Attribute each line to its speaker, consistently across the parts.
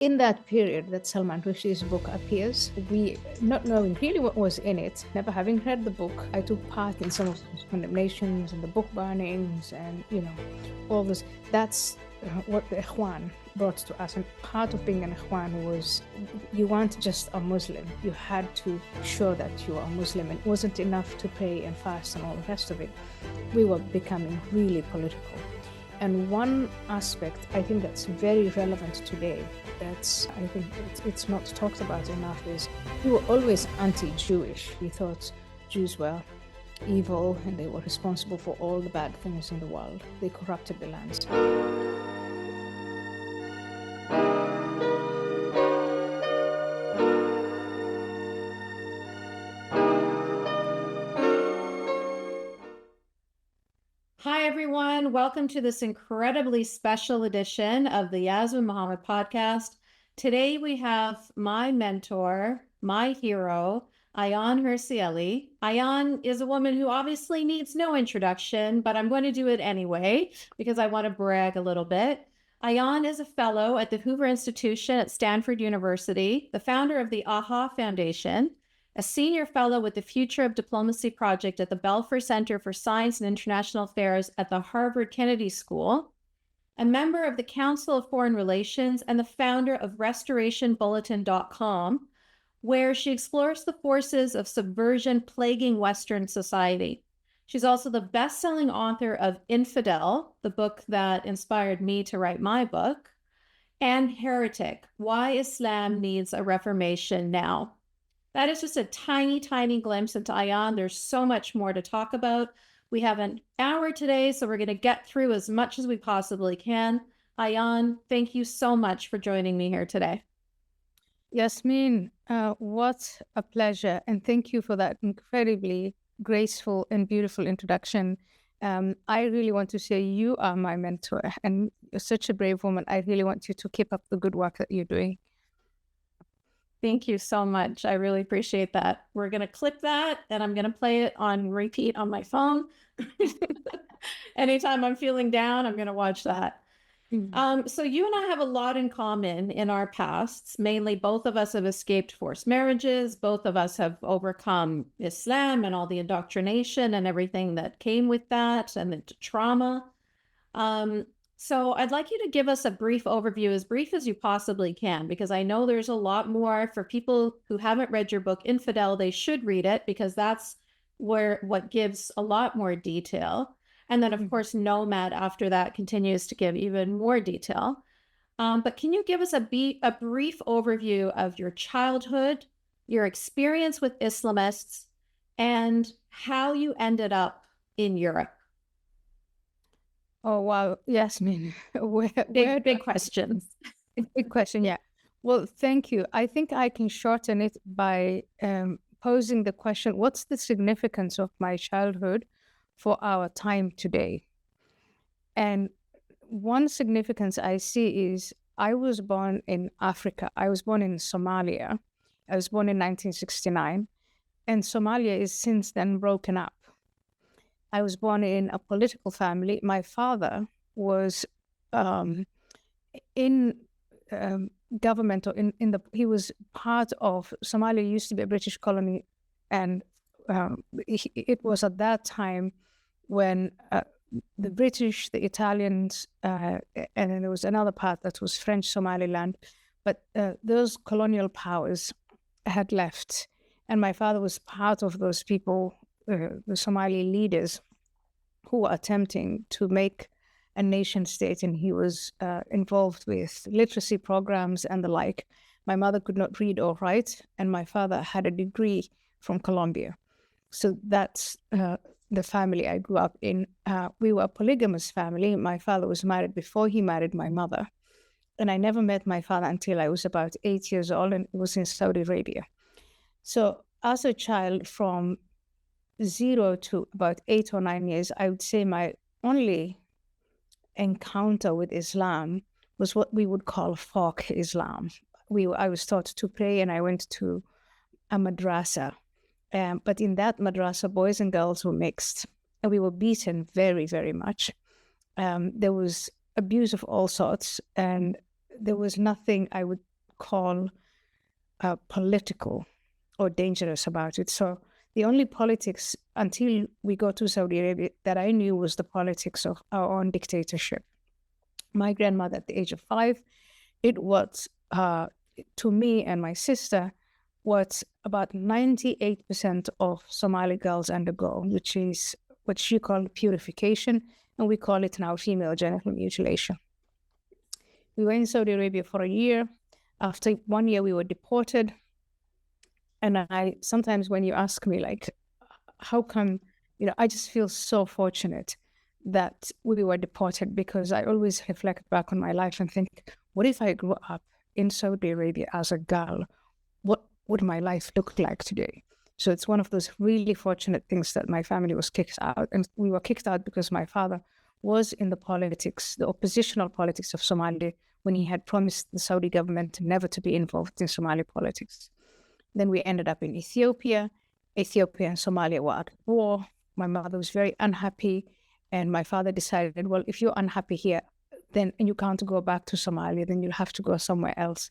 Speaker 1: in that period that Salman Rushdie's book appears, we, not knowing really what was in it, never having read the book, I took part in some of the condemnations and the book burnings and, all this. That's what the Ikhwan brought to us. And part of being an Ikhwan was you weren't just a Muslim. You had to show that you were a Muslim. It wasn't enough to pray and fast and all the rest of it. We were becoming really political. And one aspect I think that's very relevant today, I think it's not talked about enough, is we were always anti-Jewish. We thought Jews were evil and they were responsible for all the bad things in the world. They corrupted the land.
Speaker 2: Hi, everyone. Welcome to this incredibly special edition of the Yasmine Mohammed podcast. Today, we have my mentor, my hero, Ayaan Hirsi Ali. Ayaan is a woman who obviously needs no introduction, but I'm going to do it anyway because I want to brag a little bit. Ayaan is a fellow at the Hoover Institution at Stanford University, the founder of the AHA Foundation, a senior fellow with the Future of Diplomacy project at the Belfer Center for Science and International Affairs at the Harvard Kennedy School, a member of the Council of Foreign Relations, and the founder of RestorationBulletin.com, where she explores the forces of subversion plaguing Western society. She's also the best-selling author of Infidel, the book that inspired me to write my book, and Heretic, Why Islam Needs a Reformation Now. That is just a tiny, tiny glimpse into Ayaan. There's so much more to talk about. We have an hour today, so we're going to get through as much as we possibly can. Ayaan, thank you so much for joining me here today.
Speaker 1: Yasmine, what a pleasure. And thank you for that incredibly graceful and beautiful introduction. I really want to say you are my mentor and you're such a brave woman. I really want you to keep up the good work that you're doing.
Speaker 2: Thank you so much. I really appreciate that. We're going to clip that and I'm going to play it on repeat on my phone. Anytime I'm feeling down, I'm going to watch that. So you and I have a lot in common in our pasts. Mainly, both of us have escaped forced marriages. Both of us have overcome Islam and all the indoctrination and everything that came with that and the trauma. So I'd like you to give us a brief overview, as brief as you possibly can, because I know there's a lot more for people who haven't read your book, Infidel. They should read it because that's what gives a lot more detail. And then, of course, Nomad after that continues to give even more detail. But can you give us a brief overview of your childhood, your experience with Islamists, and how you ended up in Europe?
Speaker 1: Oh, wow. Yasmine.
Speaker 2: Big questions.
Speaker 1: Big question, yeah. Well, thank you. I think I can shorten it by posing the question, what's the significance of my childhood for our time today? And one significance I see is I was born in Africa. I was born in Somalia. I was born in 1969. And Somalia is since then broken up. I was born in a political family. My father was in government, or he was part of, Somalia used to be a British colony, and it was at that time when the British, the Italians, and then there was another part that was French Somaliland, but those colonial powers had left, and my father was part of those people, the Somali leaders who were attempting to make a nation state, and he was involved with literacy programs and the like. My mother could not read or write, and my father had a degree from Columbia. So that's the family I grew up in. We were a polygamous family. My father was married before he married my mother, and I never met my father until I was about 8 years old, and it was in Saudi Arabia. So as a child, from 0 to about 8 or 9 years, I would say my only encounter with Islam was what we would call folk Islam. I was taught to pray, and I went to a madrasa. But in that madrasa, boys and girls were mixed, and we were beaten very, very much. There was abuse of all sorts, and there was nothing I would call political or dangerous about it. So the only politics until we got to Saudi Arabia that I knew was the politics of our own dictatorship. My grandmother at the age of 5, it was, to me and my sister, what about 98% of Somali girls undergo, which is what she called purification, and we call it now female genital mutilation. We were in Saudi Arabia for a year. After 1 year, we were deported. And I sometimes, when you ask me, like, how come, I just feel so fortunate that we were deported, because I always reflect back on my life and think, what if I grew up in Saudi Arabia as a girl? What would my life look like today? So it's one of those really fortunate things that my family was kicked out. And we were kicked out because my father was in the politics, the oppositional politics of Somalia, when he had promised the Saudi government never to be involved in Somali politics. Then we ended up in Ethiopia. Ethiopia and Somalia were at war. My mother was very unhappy. And my father decided, well, if you're unhappy here, then and you can't go back to Somalia, then you'll have to go somewhere else.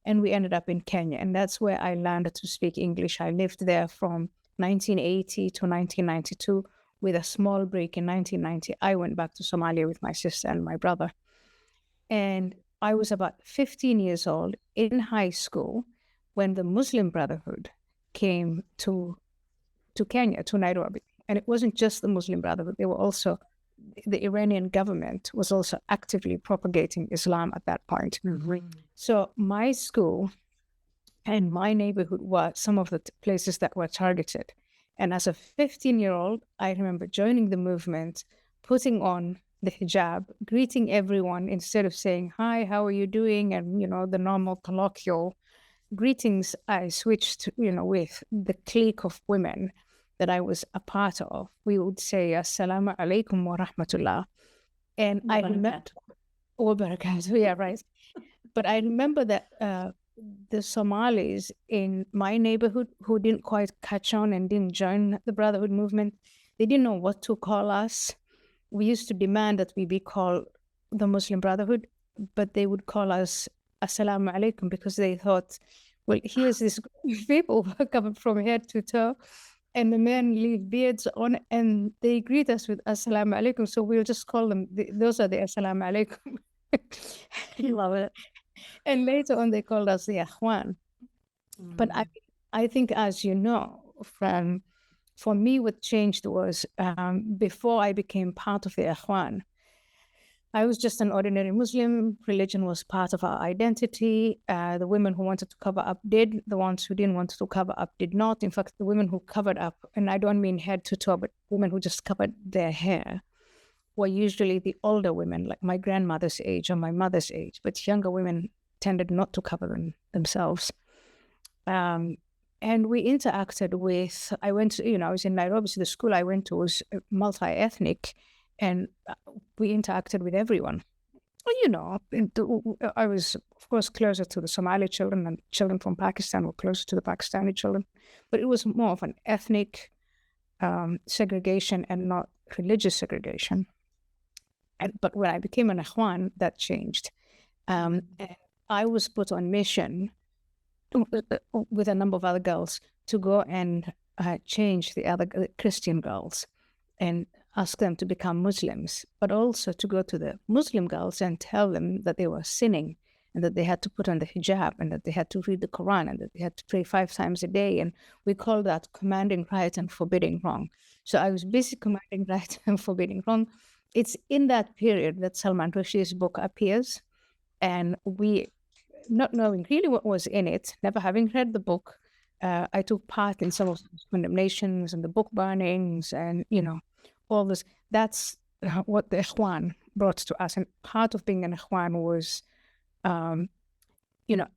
Speaker 1: And we ended up in Kenya. And that's where I learned to speak English. I lived there from 1980 to 1992. With a small break in 1990, I went back to Somalia with my sister and my brother. And I was about 15 years old in high school when the Muslim Brotherhood came to Kenya, to Nairobi. And it wasn't just the Muslim Brotherhood. They were also, the Iranian government was also actively propagating Islam at that point. Mm-hmm. So my school and my neighborhood were some of the places that were targeted. And as a 15-year-old, I remember joining the movement, putting on the hijab, greeting everyone instead of saying, hi, how are you doing? And, the normal colloquial greetings, I switched, with the clique of women that I was a part of. We would say, Assalamu alaikum wa rahmatullah. And I remember, wa barakatuh, yeah, right. But I remember that the Somalis in my neighborhood who didn't quite catch on and didn't join the Brotherhood movement, they didn't know what to call us. We used to demand that we be called the Muslim Brotherhood, but they would call us Assalamu alaikum, because they thought, well, here's this people who are covered from head to toe, and the men leave beards on, and they greet us with Assalamu alaikum. So we'll just call them, those are the Assalamu alaikum. I love it. And later on, they called us the Akhwan. Mm. But I think, as you know, for me, what changed was before I became part of the Akhwan, I was just an ordinary Muslim. Religion was part of our identity. The women who wanted to cover up did. The ones who didn't want to cover up did not. In fact, the women who covered up, and I don't mean head to toe, but women who just covered their hair, were usually the older women, like my grandmother's age or my mother's age. But younger women tended not to cover themselves. And we interacted with, I went to, I was in Nairobi, so the school I went to was multi-ethnic, and we interacted with everyone. I was, of course, closer to the Somali children, and children from Pakistan were closer to the Pakistani children, but it was more of an ethnic segregation and not religious segregation. But when I became an Akhwan, that changed. And I was put on mission with a number of other girls to go and change the other Christian girls and ask them to become Muslims, but also to go to the Muslim girls and tell them that they were sinning and that they had to put on the hijab and that they had to read the Quran and that they had to pray 5 times a day. And we call that commanding right and forbidding wrong. So I was busy commanding right and forbidding wrong. It's in that period that Salman Rushdie's book appears, and we, not knowing really what was in it, never having read the book, I took part in some of the condemnations and the book burnings and, all this. That's what the Ikhwan brought to us. And part of being an Ikhwan was,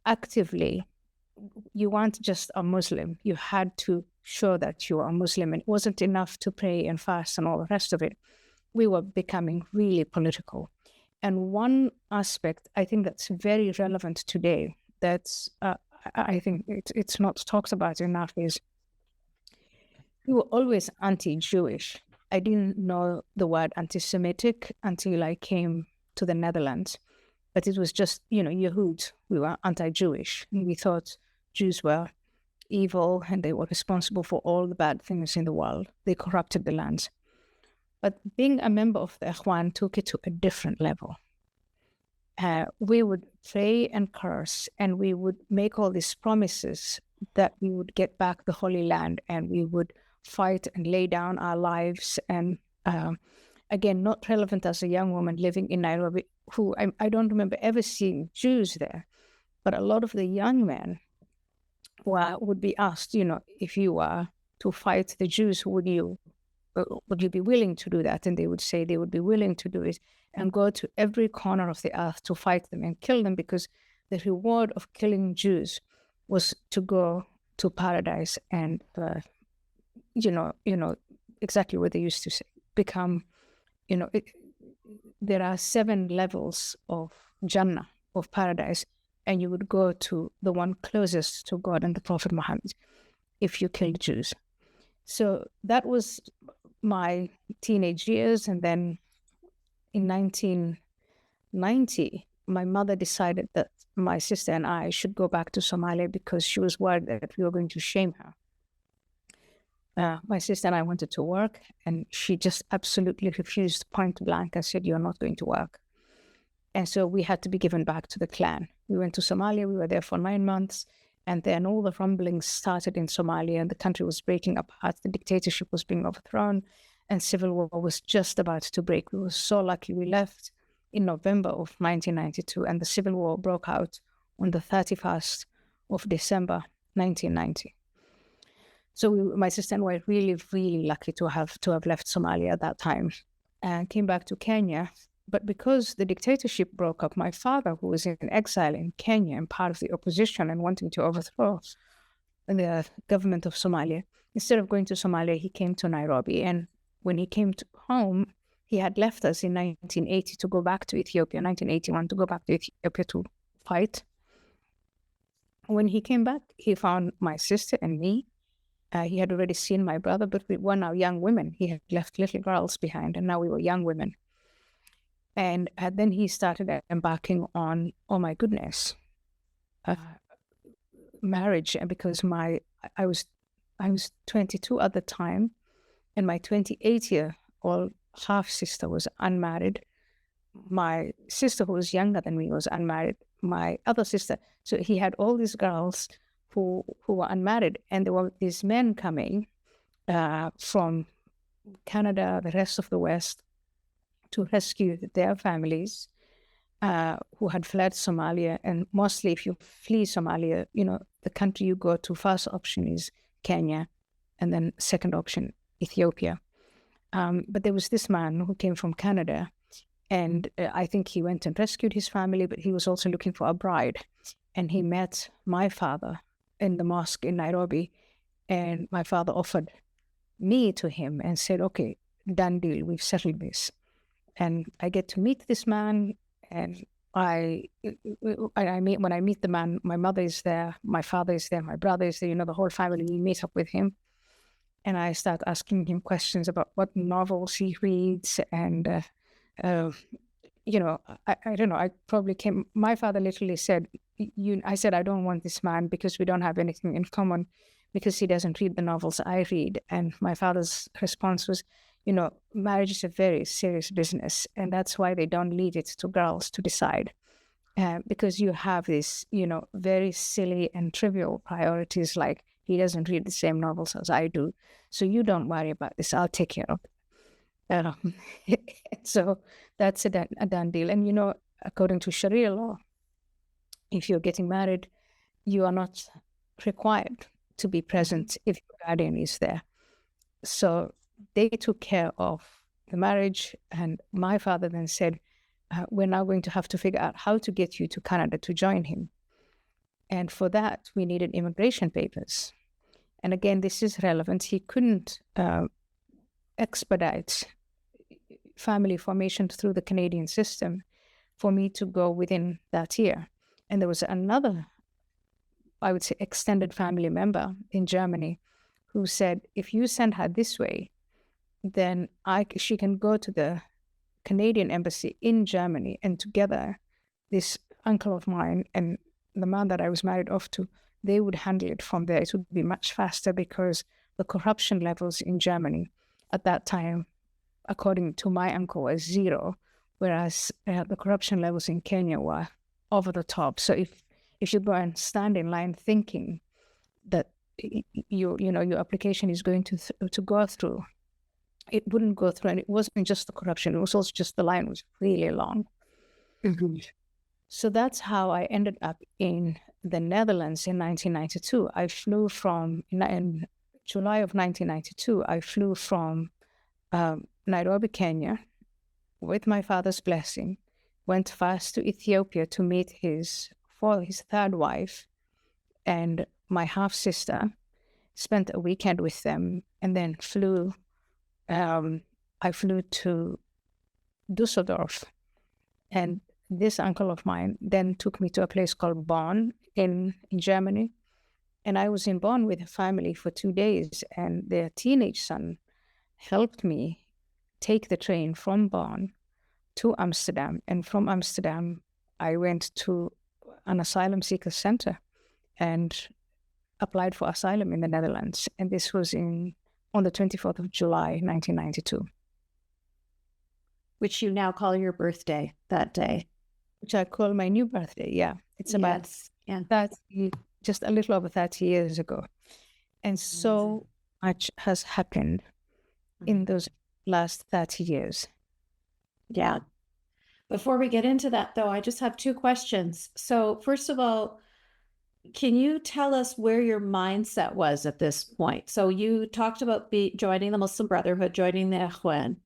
Speaker 1: actively, you weren't just a Muslim. You had to show that you were a Muslim. And it wasn't enough to pray and fast and all the rest of it. We were becoming really political. And one aspect I think that's very relevant today, that's I think it's not talked about enough, is we were always anti-Jewish. I didn't know the word anti-Semitic until I came to the Netherlands. but it was just, Yehud. We were anti-Jewish. And we thought Jews were evil and they were responsible for all the bad things in the world. They corrupted the lands. But being a member of the Ikhwan took it to a different level. We would pray and curse, and we would make all these promises that we would get back the Holy Land, and we would fight and lay down our lives. And again, not relevant as a young woman living in Nairobi, who I don't remember ever seeing Jews there, but a lot of the young men would be asked, if you were to fight the Jews, would you be willing to do that? And they would say they would be willing to do it and go to every corner of the earth to fight them and kill them, because the reward of killing Jews was to go to paradise and, exactly what they used to say, become, there are 7 levels of Jannah, of paradise, and you would go to the one closest to God and the Prophet Mohammed if you killed Jews. So that was my teenage years. And then in 1990, my mother decided that my sister and I should go back to Somalia because she was worried that we were going to shame her. My sister and I wanted to work, and she just absolutely refused point blank and said, "You're not going to work." And so we had to be given back to the clan. We went to Somalia. We were there for 9 months. And then all the rumblings started in Somalia, and the country was breaking apart. The dictatorship was being overthrown, and civil war was just about to break. We were so lucky. We left in November of 1992, and the civil war broke out on the 31st of December, 1990. So my sister and I were really, really lucky to have left Somalia at that time and came back to Kenya. But because the dictatorship broke up, my father, who was in exile in Kenya and part of the opposition and wanting to overthrow the government of Somalia, instead of going to Somalia, he came to Nairobi. And when he came home, he had left us in 1980 to go back to Ethiopia, 1981, to go back to Ethiopia to fight. When he came back, he found my sister and me. He had already seen my brother, but we were now young women. He had left little girls behind, and now we were young women. And then he started embarking on, oh my goodness, marriage. And because I was 22 at the time, and my 28-year-old half sister was unmarried. My sister, who was younger than me, was unmarried. My other sister. So he had all these girls who were unmarried, and there were these men coming from Canada, the rest of the West, to rescue their families who had fled Somalia. And mostly if you flee Somalia, the country you go to, first option is Kenya, and then second option, Ethiopia. But there was this man who came from Canada, and I think he went and rescued his family, but he was also looking for a bride. And he met my father in the mosque in Nairobi, and my father offered me to him and said, "Okay, done deal, we've settled this." And I get to meet this man, and when I meet the man, my mother is there, my father is there, my brother is there, the whole family. We meet up with him, and I start asking him questions about what novels he reads, and I don't know. I probably came. My father literally said, I said, "I don't want this man because we don't have anything in common, because he doesn't read the novels I read." And my father's response was, marriage is a very serious business, and that's why they don't leave it to girls to decide, because you have this, very silly and trivial priorities, like he doesn't read the same novels as I do, so you don't worry about this. I'll take care of it. So that's a done deal. And, according to Sharia law, if you're getting married, you are not required to be present if your guardian is there. So they took care of the marriage, and my father then said, "We're now going to have to figure out how to get you to Canada to join him. And for that, we needed immigration papers." And again, this is relevant. He couldn't expedite family formation through the Canadian system for me to go within that year. And there was another, I would say, extended family member in Germany who said, "If you send her this way, then she can go to the Canadian embassy in Germany, and together this uncle of mine and the man that I was married off to, they would handle it from there. It would be much faster because the corruption levels in Germany at that time, according to my uncle, was zero, whereas the corruption levels in Kenya were over the top. So if you go and stand in line thinking that your application is going to go through, it wouldn't go through. And it wasn't just the corruption, it was also just the line was really long. Mm-hmm. So that's how I ended up in the Netherlands in 1992. I flew from, in July of 1992, I flew from Nairobi, Kenya, with my father's blessing, went first to Ethiopia to meet his third wife and my half-sister, spent a weekend with them, and then I flew to Dusseldorf. And this uncle of mine then took me to a place called Bonn in Germany. And I was in Bonn with a family for 2 days, and their teenage son helped me take the train from Bonn to Amsterdam. And from Amsterdam, I went to an asylum seeker center and applied for asylum in the Netherlands. And this was on the 24th of July, 1992.
Speaker 2: Which you now call your birthday that day.
Speaker 1: Which I call my new birthday, yeah. It's about 30, just a little over 30 years ago. And so much has happened in those last 30 years.
Speaker 2: Yeah. Before we get into that, though, I just have two questions. So first of all, can you tell us where your mindset was at this point? So you talked about joining the Muslim Brotherhood, joining the Ikhwan.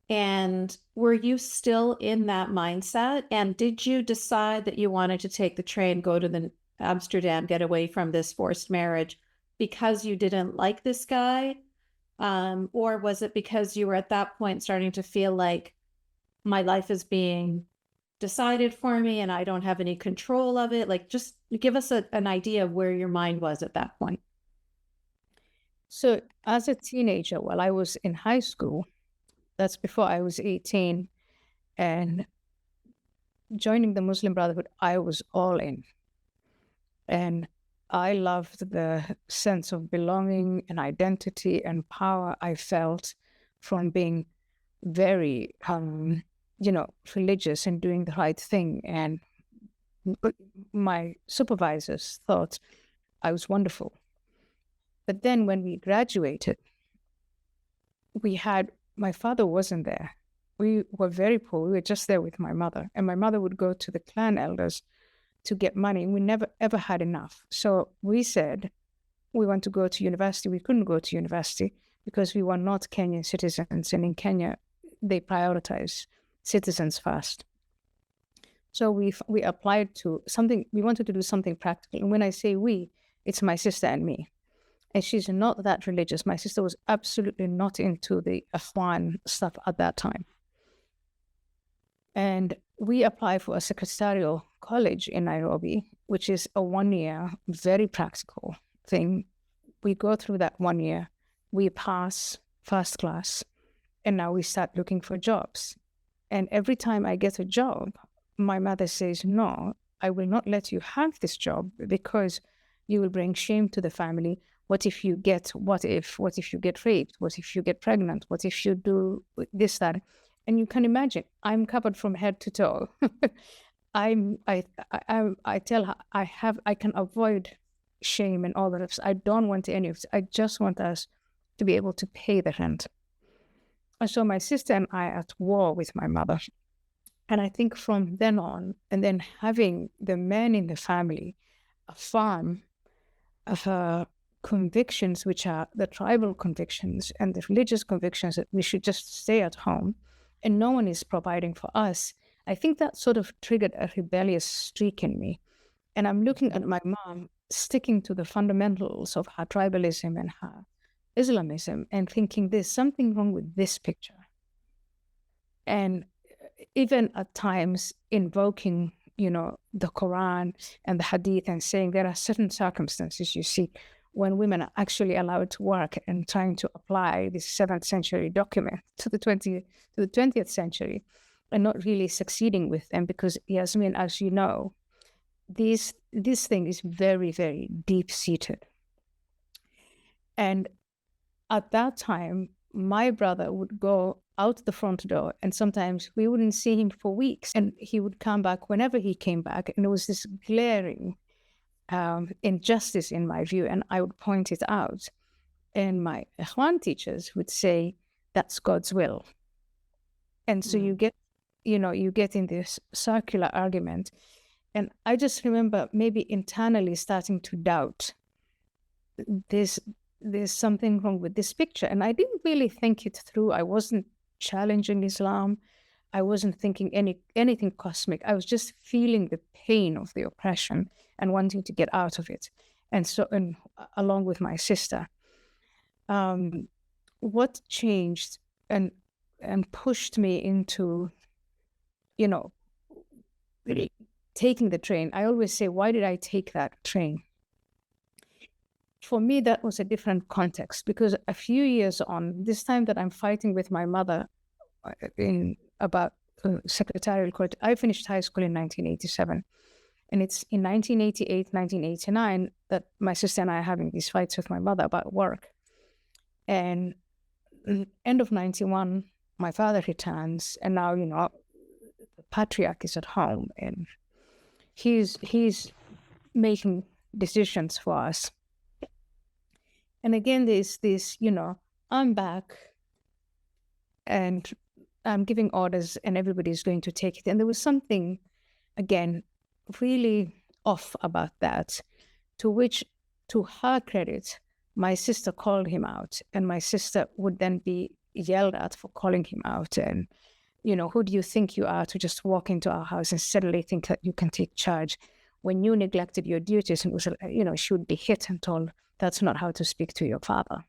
Speaker 2: And were you still in that mindset? And did you decide that you wanted to take the train, go to Amsterdam, get away from this forced marriage because you didn't like this guy? Or was it because you were at that point starting to feel like my life is being decided for me and I don't have any control of it? Like, just give us an idea of where your mind was at that point.
Speaker 1: So as a teenager, while I was in high school, that's before I was 18, and joining the Muslim Brotherhood, I was all in. And I loved the sense of belonging and identity and power I felt from being very, religious and doing the right thing. And my supervisors thought I was wonderful. But then when we graduated, my father wasn't there. We were very poor. We were just there with my mother. And my mother would go to the clan elders to get money. We never, ever had enough. So we said, we want to go to university. We couldn't go to university because we were not Kenyan citizens. And in Kenya, they prioritize citizens first. So we applied to something. We wanted to do something practical. And when I say we, it's my sister and me. And she's not that religious. My sister was absolutely not into the Ikhwan stuff at that time. And we applied for a secretarial college in Nairobi, which is a 1-year, very practical thing. We go through that 1 year, we pass first class, and now we start looking for jobs. And every time I get a job, my mother says, no, I will not let you have this job because you will bring shame to the family. What if you get raped? What if you get pregnant? What if you do this, that? And you can imagine, I'm covered from head to toe. I tell her I can avoid shame and all that. I don't want any of it. I just want us to be able to pay the rent. And so my sister and I are at war with my mother. And I think from then on, and then having the men in the family affirm of her convictions, which are the tribal convictions and the religious convictions that we should just stay at home and no one is providing for us, I think that sort of triggered a rebellious streak in me. And I'm looking at my mom sticking to the fundamentals of her tribalism and her Islamism and thinking there's something wrong with this picture. And even at times invoking, the Quran and the Hadith and saying there are certain circumstances, you see, when women are actually allowed to work and trying to apply this 7th century document to the 20th century. and not really succeeding with them because, Yasmine, as you know, this thing is very, very deep-seated. And at that time, my brother would go out the front door, and sometimes we wouldn't see him for weeks, and he would come back whenever he came back, and there was this glaring injustice in my view, and I would point it out. And my Ikhwan teachers would say, that's God's will. And so you get in this circular argument. And I just remember maybe internally starting to doubt there's something wrong with this picture. And I didn't really think it through. I wasn't challenging Islam. I wasn't thinking anything cosmic. I was just feeling the pain of the oppression and wanting to get out of it. And so, and along with my sister, what changed and pushed me into, really taking the train. I always say, why did I take that train? For me, that was a different context because a few years on, this time that I'm fighting with my mother in about secretarial court, I finished high school in 1987. And it's in 1988, 1989 that my sister and I are having these fights with my mother about work. And end of 91, my father returns, and now, the patriarch is at home, and he's making decisions for us. And again, there's this, I'm back, and I'm giving orders, and everybody's going to take it. And there was something, again, really off about that, to which, to her credit, my sister called him out, and my sister would then be yelled at for calling him out. And, who do you think you are to just walk into our house and suddenly think that you can take charge when you neglected your duties? And it was, she would be hit and told, that's not how to speak to your father.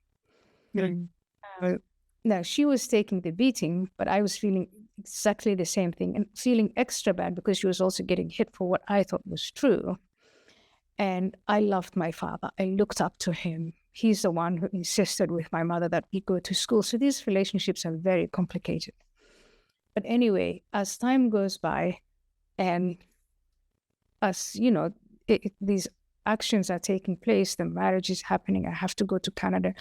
Speaker 1: Mm-hmm. Now, she was taking the beating, but I was feeling exactly the same thing and feeling extra bad because she was also getting hit for what I thought was true. And I loved my father. I looked up to him. He's the one who insisted with my mother that we go to school. So these relationships are very complicated. But anyway, as time goes by and as, these actions are taking place, the marriage is happening, I have to go to Canada,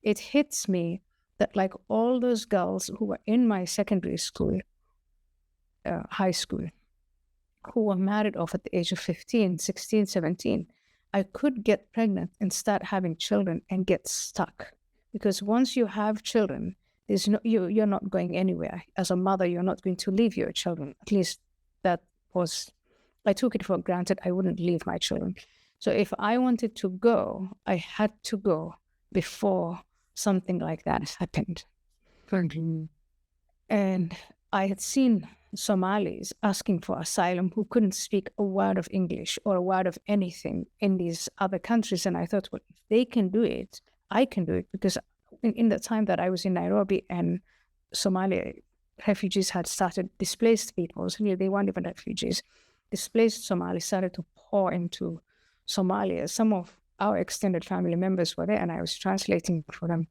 Speaker 1: it hits me that like all those girls who were in my secondary school, high school, who were married off at the age of 15, 16, 17, I could get pregnant and start having children and get stuck. Because once you have children, you're not going anywhere. As a mother, you're not going to leave your children. At least I took it for granted I wouldn't leave my children. So if I wanted to go, I had to go before something like that happened. And I had seen Somalis asking for asylum who couldn't speak a word of English or a word of anything in these other countries. And I thought, well, if they can do it, I can do it. Because in the time that I was in Nairobi and Somalia, refugees had started, displaced people, so they weren't even refugees, displaced Somalis started to pour into Somalia. Some of our extended family members were there, and I was translating for them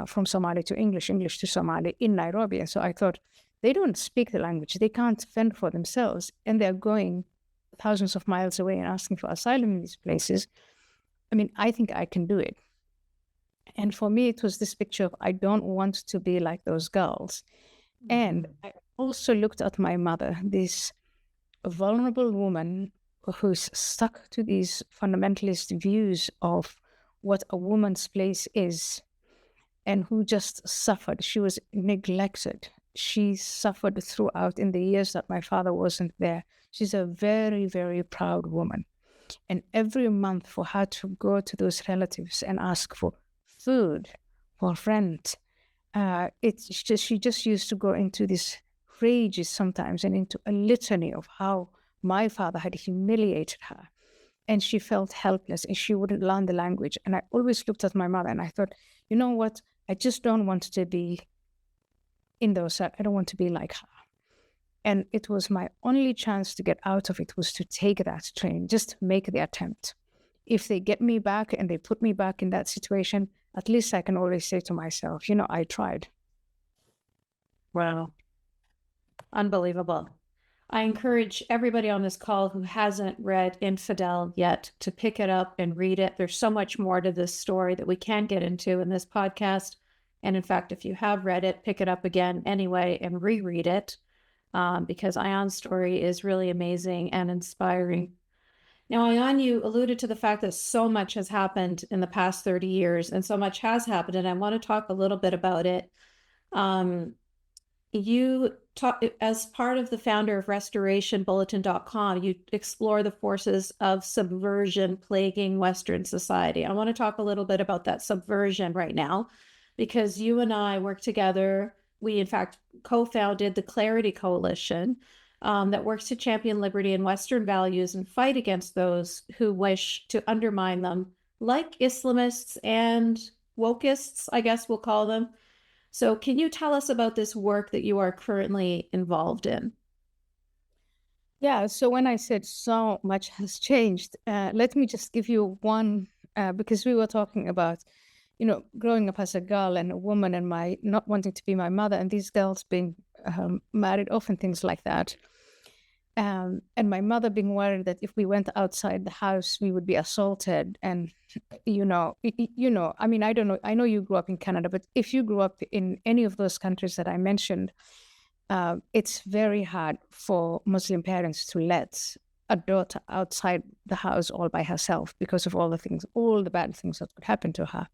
Speaker 1: from Somali to English, English to Somali in Nairobi. And so I thought, they don't speak the language. They can't fend for themselves. And they're going thousands of miles away and asking for asylum in these places. I mean, I think I can do it. And for me, it was this picture of, I don't want to be like those girls. Mm-hmm. And I also looked at my mother, this vulnerable woman who's stuck to these fundamentalist views of what a woman's place is, and who just suffered. She was neglected. She suffered throughout in the years that my father wasn't there. She's a very, very proud woman. And every month for her to go to those relatives and ask for food, for rent, she just used to go into these rages sometimes and into a litany of how my father had humiliated her. And she felt helpless and she wouldn't learn the language. And I always looked at my mother and I thought, you know what? I just don't want to be in those, I don't want to be like her. And it was my only chance to get out of it was to take that train, just make the attempt. If they get me back and they put me back in that situation, at least I can always say to myself, I tried.
Speaker 2: Wow. Unbelievable. I encourage everybody on this call who hasn't read Infidel yet to pick it up and read it. There's so much more to this story that we can't get into in this podcast. And in fact, if you have read it, pick it up again anyway and reread it, because Ayaan's story is really amazing and inspiring. Now, Ayaan, you alluded to the fact that so much has happened in the past 30 years, and so much has happened, and I want to talk a little bit about it. You talk, as part of the founder of restorationbulletin.com, you explore the forces of subversion plaguing Western society. I want to talk a little bit about that subversion right now, because you and I work together. We, in fact, co-founded the Clarity Coalition, that works to champion liberty and Western values and fight against those who wish to undermine them, like Islamists and wokeists, I guess we'll call them. So can you tell us about this work that you are currently involved in?
Speaker 1: Yeah, so when I said so much has changed, let me just give you one, because we were talking about, growing up as a girl and a woman and my not wanting to be my mother and these girls being married off and things like that. And my mother being worried that if we went outside the house, we would be assaulted. And, I mean, I don't know. I know you grew up in Canada, but if you grew up in any of those countries that I mentioned, it's very hard for Muslim parents to let a daughter outside the house all by herself because of all the bad things that could happen to her.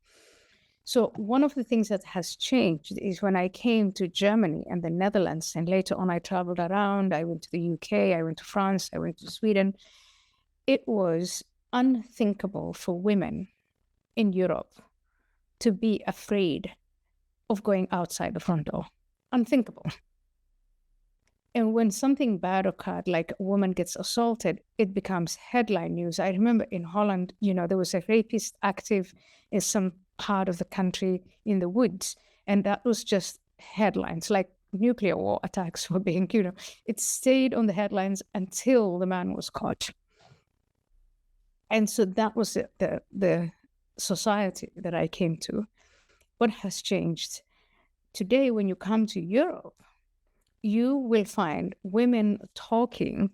Speaker 1: So one of the things that has changed is when I came to Germany and the Netherlands, and later on I traveled around, I went to the UK, I went to France, I went to Sweden. It was unthinkable for women in Europe to be afraid of going outside the front door. Unthinkable. And when something bad occurred, like a woman gets assaulted, it becomes headline news. I remember in Holland, there was a rapist active in some part of the country in the woods. And that was just headlines, like nuclear war attacks were being, it stayed on the headlines until the man was caught. And so that was the society that I came to. What has changed? Today, when you come to Europe, you will find women talking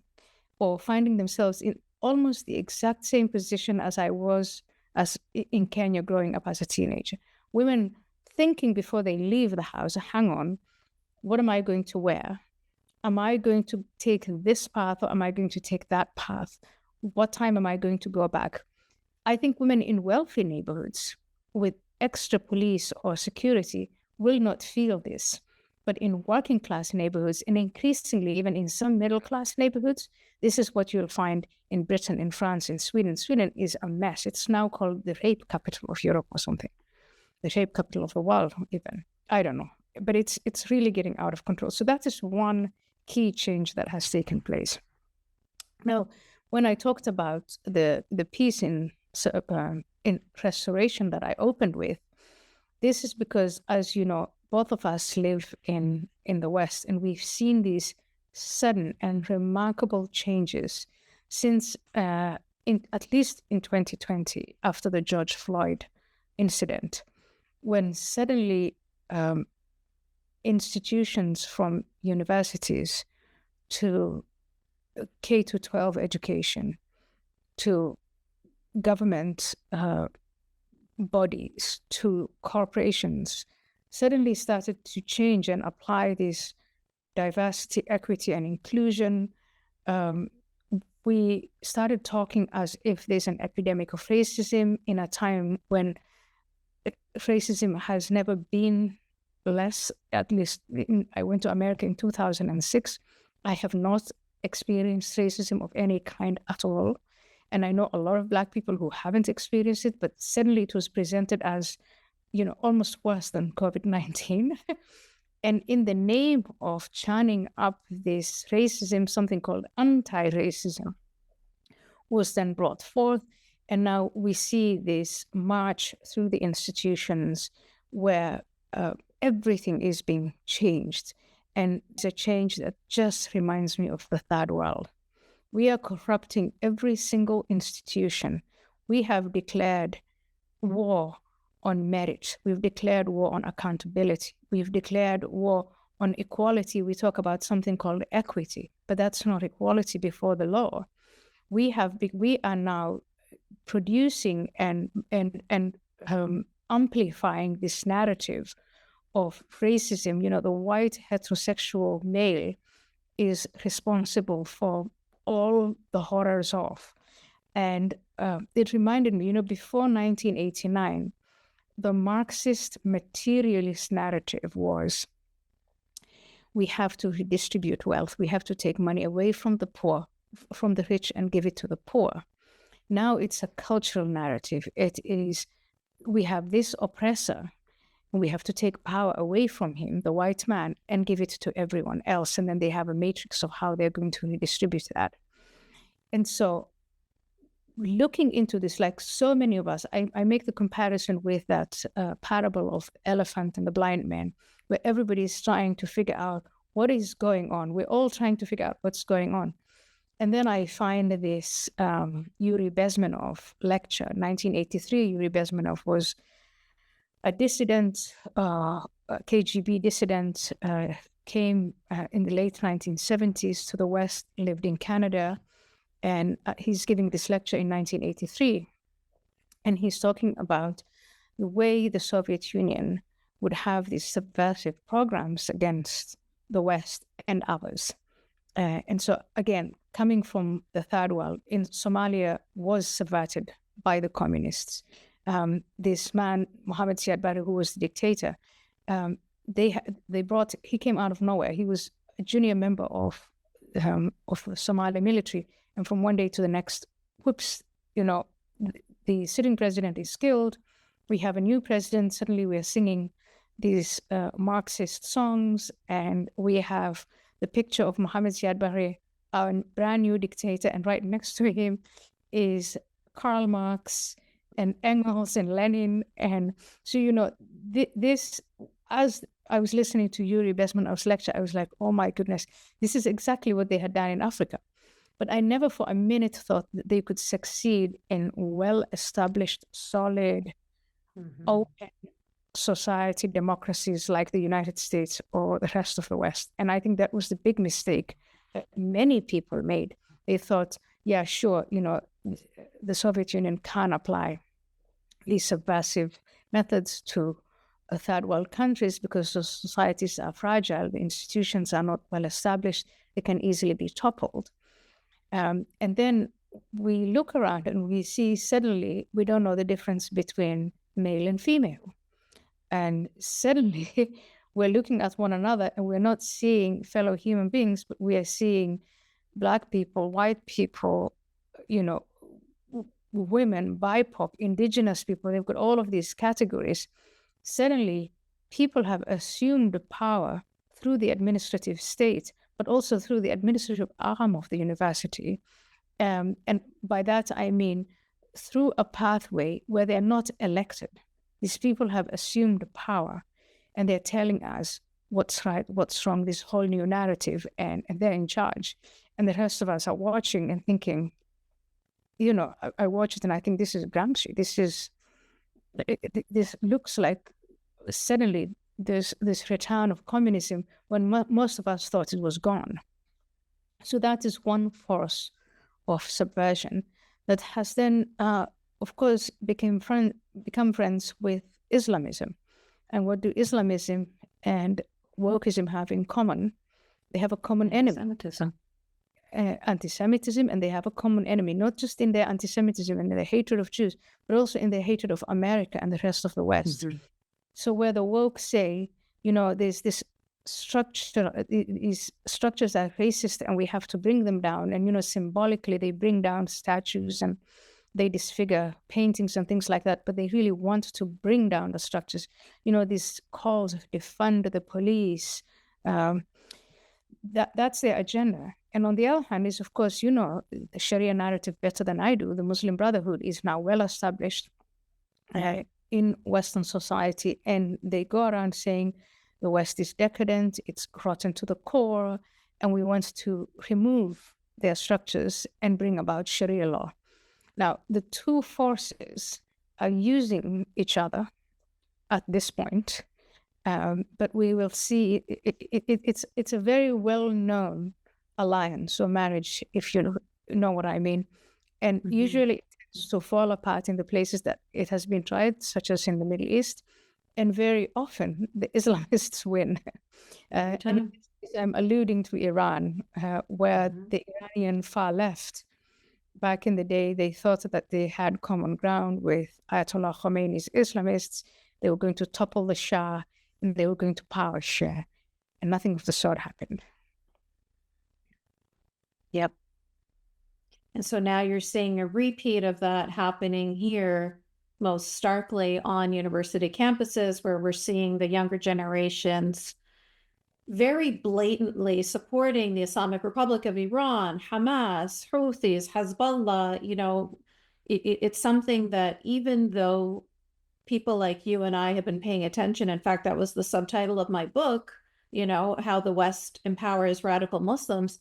Speaker 1: or finding themselves in almost the exact same position as I was as in Kenya growing up as a teenager. Women thinking before they leave the house, hang on, what am I going to wear? Am I going to take this path or am I going to take that path? What time am I going to go back? I think women in wealthy neighborhoods with extra police or security will not feel this. But in working class neighborhoods, and increasingly even in some middle class neighborhoods, this is what you'll find in Britain, in France, in Sweden. Sweden is a mess. It's now called the rape capital of Europe or something. The rape capital of the world, even. I don't know. But it's really getting out of control. So that is one key change that has taken place. Now, when I talked about the piece in restoration that I opened with, this is because, as you know, both of us live in the West, and we've seen these sudden and remarkable changes since, at least in 2020, after the George Floyd incident, when suddenly institutions from universities to K-12 education to government bodies to corporations suddenly started to change and apply this diversity, equity, and inclusion. We started talking as if there's an epidemic of racism in a time when racism has never been less. At least I went to America in 2006. I have not experienced racism of any kind at all. And I know a lot of Black people who haven't experienced it, but suddenly it was presented as, almost worse than COVID-19. And in the name of churning up this racism, something called anti-racism was then brought forth. And now we see this march through the institutions where everything is being changed. And it's a change that just reminds me of the third world. We are corrupting every single institution. We have declared war on merit. We've declared war on accountability. We've declared war on equality, we talk about something called equity, but that's not equality before the law. We are now producing and amplifying this narrative of racism. The white heterosexual male is responsible for all the horrors of. And it reminded me, before 1989, the Marxist materialist narrative was, we have to redistribute wealth. We have to take money away from the poor, from the rich, and give it to the poor. Now it's a cultural narrative. It is, we have this oppressor, and we have to take power away from him, the white man, and give it to everyone else. And then they have a matrix of how they're going to redistribute that. And so looking into this, like so many of us, I make the comparison with that parable of elephant and the blind man, where everybody is trying to figure out what is going on. We're all trying to figure out what's going on. And then I find this Yuri Bezmenov lecture, 1983. Yuri Bezmenov was a dissident, a KGB dissident, came in the late 1970s to the West, lived in Canada, and he's giving this lecture in 1983. And he's talking about the way the Soviet Union would have these subversive programs against the West and others. And so, again, coming from the third world, in Somalia was subverted by the communists. This man, Mohammed Barre, who was the dictator, he came out of nowhere. He was a junior member of the Somali military. And from one day to the next, whoops, the sitting president is killed. We have a new president. Suddenly we are singing these Marxist songs, and we have the picture of Mohammed Barre, our brand new dictator, and right next to him is Karl Marx and Engels and Lenin. And so, this, as I was listening to Yuri Bezmenov's lecture, I was like, oh my goodness, this is exactly what they had done in Africa. But I never for a minute thought that they could succeed in well-established, solid, open society democracies like the United States or the rest of the West. And I think that was the big mistake that many people made. They thought, yeah, sure, the Soviet Union can apply these subversive methods to third world countries because the societies are fragile, the institutions are not well established, they can easily be toppled. And then we look around and we see suddenly we don't know the difference between male and female. And suddenly we're looking at one another and we're not seeing fellow human beings, but we are seeing Black people, white people, women, BIPOC, indigenous people. They've got all of these categories. Suddenly, people have assumed the power through the administrative state, but also through the administrative arm of the university. And by that, I mean through a pathway where they're not elected. These people have assumed power, and they're telling us what's right, what's wrong, this whole new narrative, and they're in charge. And the rest of us are watching and thinking, I watch it and I think this is Gramsci. This looks like suddenly there's this return of communism when most of us thought it was gone. So that is one force of subversion that has then, of course, become friends with Islamism. And what do Islamism and wokeism have in common? They have a common enemy. Anti-Semitism, and they have a common enemy, not just in their anti-Semitism and their hatred of Jews, but also in their hatred of America and the rest of the West. Mm-hmm. So where the woke say, there's this structure, these structures are racist and we have to bring them down. And, symbolically, they bring down statues and they disfigure paintings and things like that, but they really want to bring down the structures. These calls of defund the police, that's their agenda. And on the other hand is, of course, the Sharia narrative better than I do. The Muslim Brotherhood is now well established in Western society, and they go around saying the West is decadent, it's rotten to the core, and we want to remove their structures and bring about Sharia law. Now, the two forces are using each other at this point, But we will see it's a very well-known alliance or marriage, if you know what I mean. And usually it tends to fall apart in the places that it has been tried, such as in the Middle East. And very often the Islamists win. And I'm alluding to Iran, where the Iranian far left, back in the day, they thought that they had common ground with Ayatollah Khomeini's Islamists. They were going to topple the Shah and they were going to power share. And nothing of the sort happened.
Speaker 2: Yep. And so now you're seeing a repeat of that happening here, most starkly on university campuses, where we're seeing the younger generations very blatantly supporting the Islamic Republic of Iran, Hamas, Houthis, Hezbollah. You know, it's something that even though people like you and I have been paying attention, in fact, that was the subtitle of my book, you know, How the West Empowers Radical Muslims.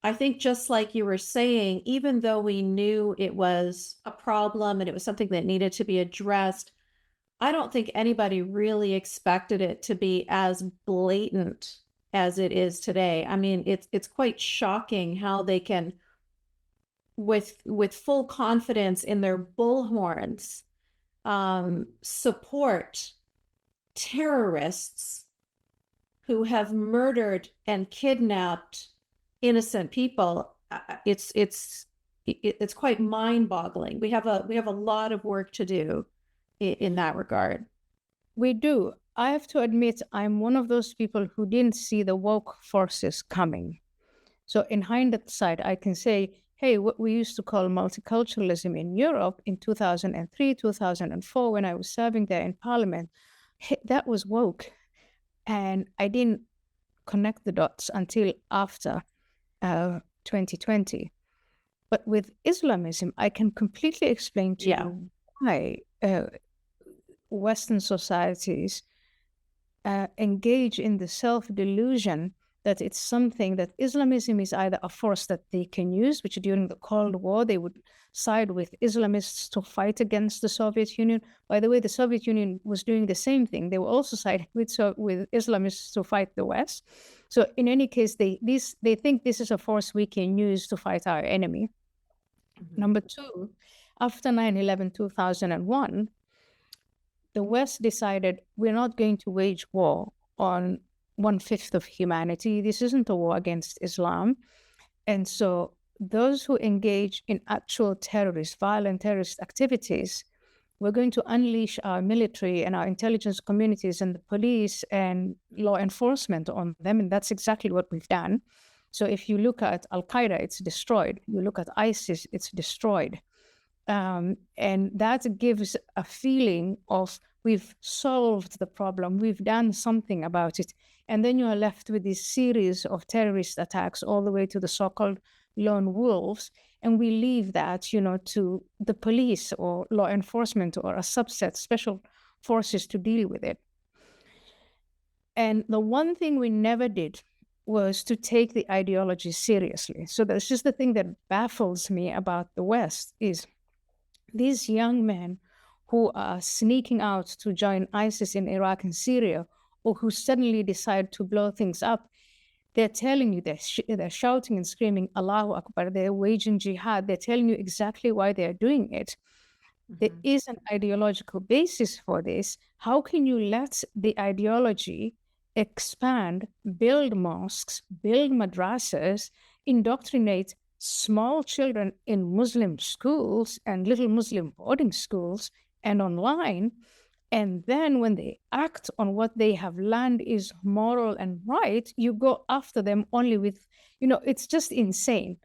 Speaker 2: I think just like you were saying, even though we knew it was a problem and it was something that needed to be addressed, I don't think anybody really expected it to be as blatant as it is today. I mean, it's quite shocking how they can, with full confidence in their bullhorns, support terrorists who have murdered and kidnapped innocent people. It's quite mind-boggling. We have a lot of work to do in that regard.
Speaker 1: We do. I have to admit, I'm one of those people who didn't see the woke forces coming. So in hindsight, I can say, hey, what we used to call multiculturalism in Europe in 2003, 2004, when I was serving there in Parliament, hey, that was woke. And I didn't connect the dots until after 2020. But with Islamism, I can completely explain to you why Western societies engage in the self-delusion that it's something that Islamism is either a force that they can use, which during the Cold War, they would side with Islamists to fight against the Soviet Union. By the way, the Soviet Union was doing the same thing. They were also siding with Islamists to fight the West. So in any case, they think this is a force we can use to fight our enemy. Number two, after 9/11, 2001, the West decided we're not going to wage war on 1/5 of humanity. This isn't a war against Islam. And so those who engage in actual violent terrorist activities, we're going to unleash our military and our intelligence communities and the police and law enforcement on them. And that's exactly what we've done. So if you look at Al-Qaeda, it's destroyed. You look at ISIS, it's destroyed. And that gives a feeling of we've solved the problem, we've done something about it. And then you are left with this series of terrorist attacks all the way to the so-called lone wolves. And we leave that, to the police or law enforcement or a subset, special forces to deal with it. And the one thing we never did was to take the ideology seriously. So that's just the thing that baffles me about the West is these young men who are sneaking out to join ISIS in Iraq and Syria, or who suddenly decide to blow things up, they're telling you, they're shouting and screaming, Allahu Akbar, they're waging jihad, they're telling you exactly why they're doing it. There is an ideological basis for this. How can you let the ideology expand, build mosques, build madrasas, indoctrinate small children in Muslim schools and little Muslim boarding schools and online, and then when they act on what they have learned is moral and right, you go after them only with, it's just insane.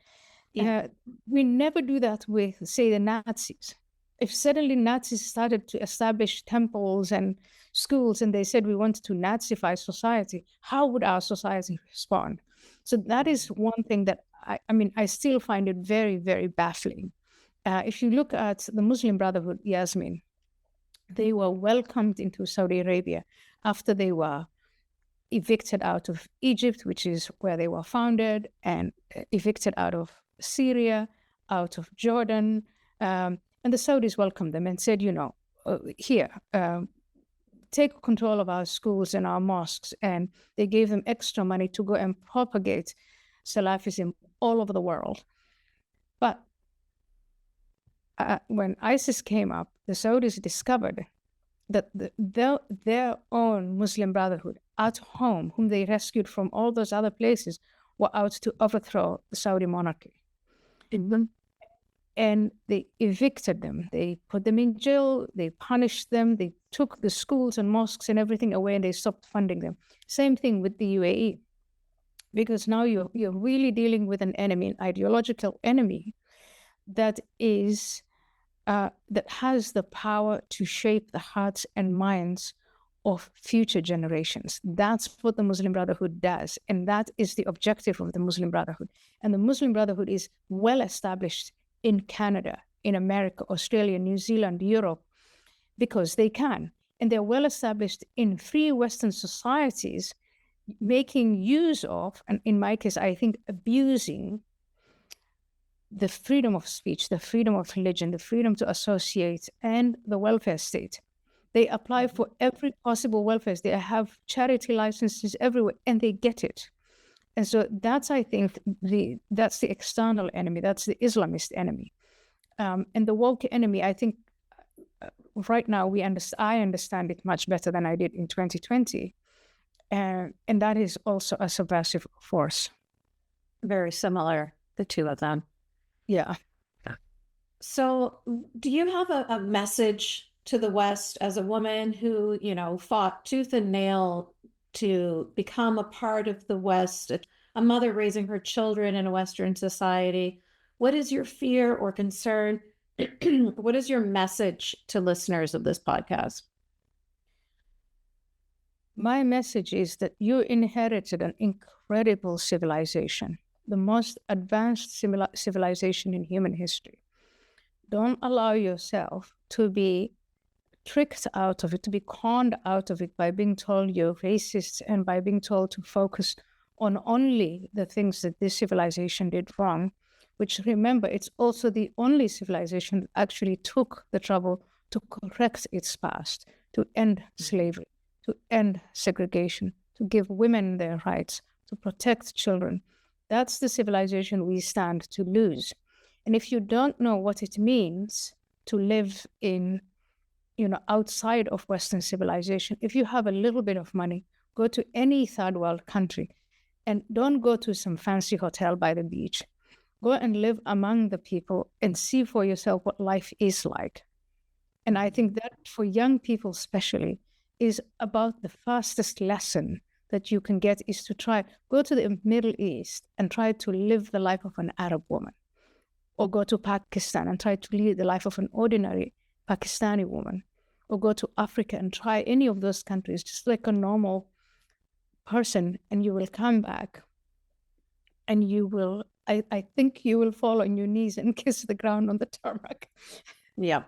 Speaker 1: Yeah. We never do that with, say, the Nazis. If suddenly Nazis started to establish temples and schools and they said we want to Nazify society, how would our society respond? So that is one thing that I still find it very, very baffling. If you look at the Muslim Brotherhood, Yasmine, they were welcomed into Saudi Arabia after they were evicted out of Egypt, which is where they were founded, and evicted out of Syria, out of Jordan. And the Saudis welcomed them and said, here, take control of our schools and our mosques, and they gave them extra money to go and propagate Salafism all over the world. But when ISIS came up, the Saudis discovered that their own Muslim Brotherhood at home, whom they rescued from all those other places, were out to overthrow the Saudi monarchy. And they evicted them. They put them in jail. They punished them. They took the schools and mosques and everything away, and they stopped funding them. Same thing with the UAE, because now you're really dealing with an enemy, an ideological enemy that is that has the power to shape the hearts and minds of future generations. That's what the Muslim Brotherhood does, and that is the objective of the Muslim Brotherhood. And the Muslim Brotherhood is well established in Canada, in America, Australia, New Zealand, Europe, because they can. And they're well established in free Western societies, making use of, and in my case, I think abusing, the freedom of speech, the freedom of religion, the freedom to associate, and the welfare state. They apply for every possible welfare. They have charity licenses everywhere, and they get it. And so that's, I think, that's the external enemy. That's the Islamist enemy. And the woke enemy, I think, right now I understand it much better than I did in 2020. And that is also a subversive force.
Speaker 2: Very similar, the two of them.
Speaker 1: Yeah.
Speaker 2: So do you have a message to the West as a woman who, fought tooth and nail to become a part of the West, a mother raising her children in a Western society? What is your fear or concern? What is your message to listeners of this podcast?
Speaker 1: My message is that you inherited an incredible civilization, the most advanced civilization in human history. Don't allow yourself to be tricked out of it, to be conned out of it by being told you're racist and by being told to focus on only the things that this civilization did wrong, which, remember, it's also the only civilization that actually took the trouble to correct its past, to end slavery, to end segregation, to give women their rights, to protect children. That's the civilization we stand to lose. And if you don't know what it means to live in, outside of Western civilization, if you have a little bit of money, go to any third world country and don't go to some fancy hotel by the beach. Go and live among the people and see for yourself what life is like. And I think that for young people especially is about the fastest lesson that you can get is to go to the Middle East and try to live the life of an Arab woman, or go to Pakistan and try to lead the life of an ordinary Pakistani woman, or go to Africa and try any of those countries just like a normal person, and you will come back and you will, I think you will fall on your knees and kiss the ground on the tarmac.
Speaker 2: Yeah,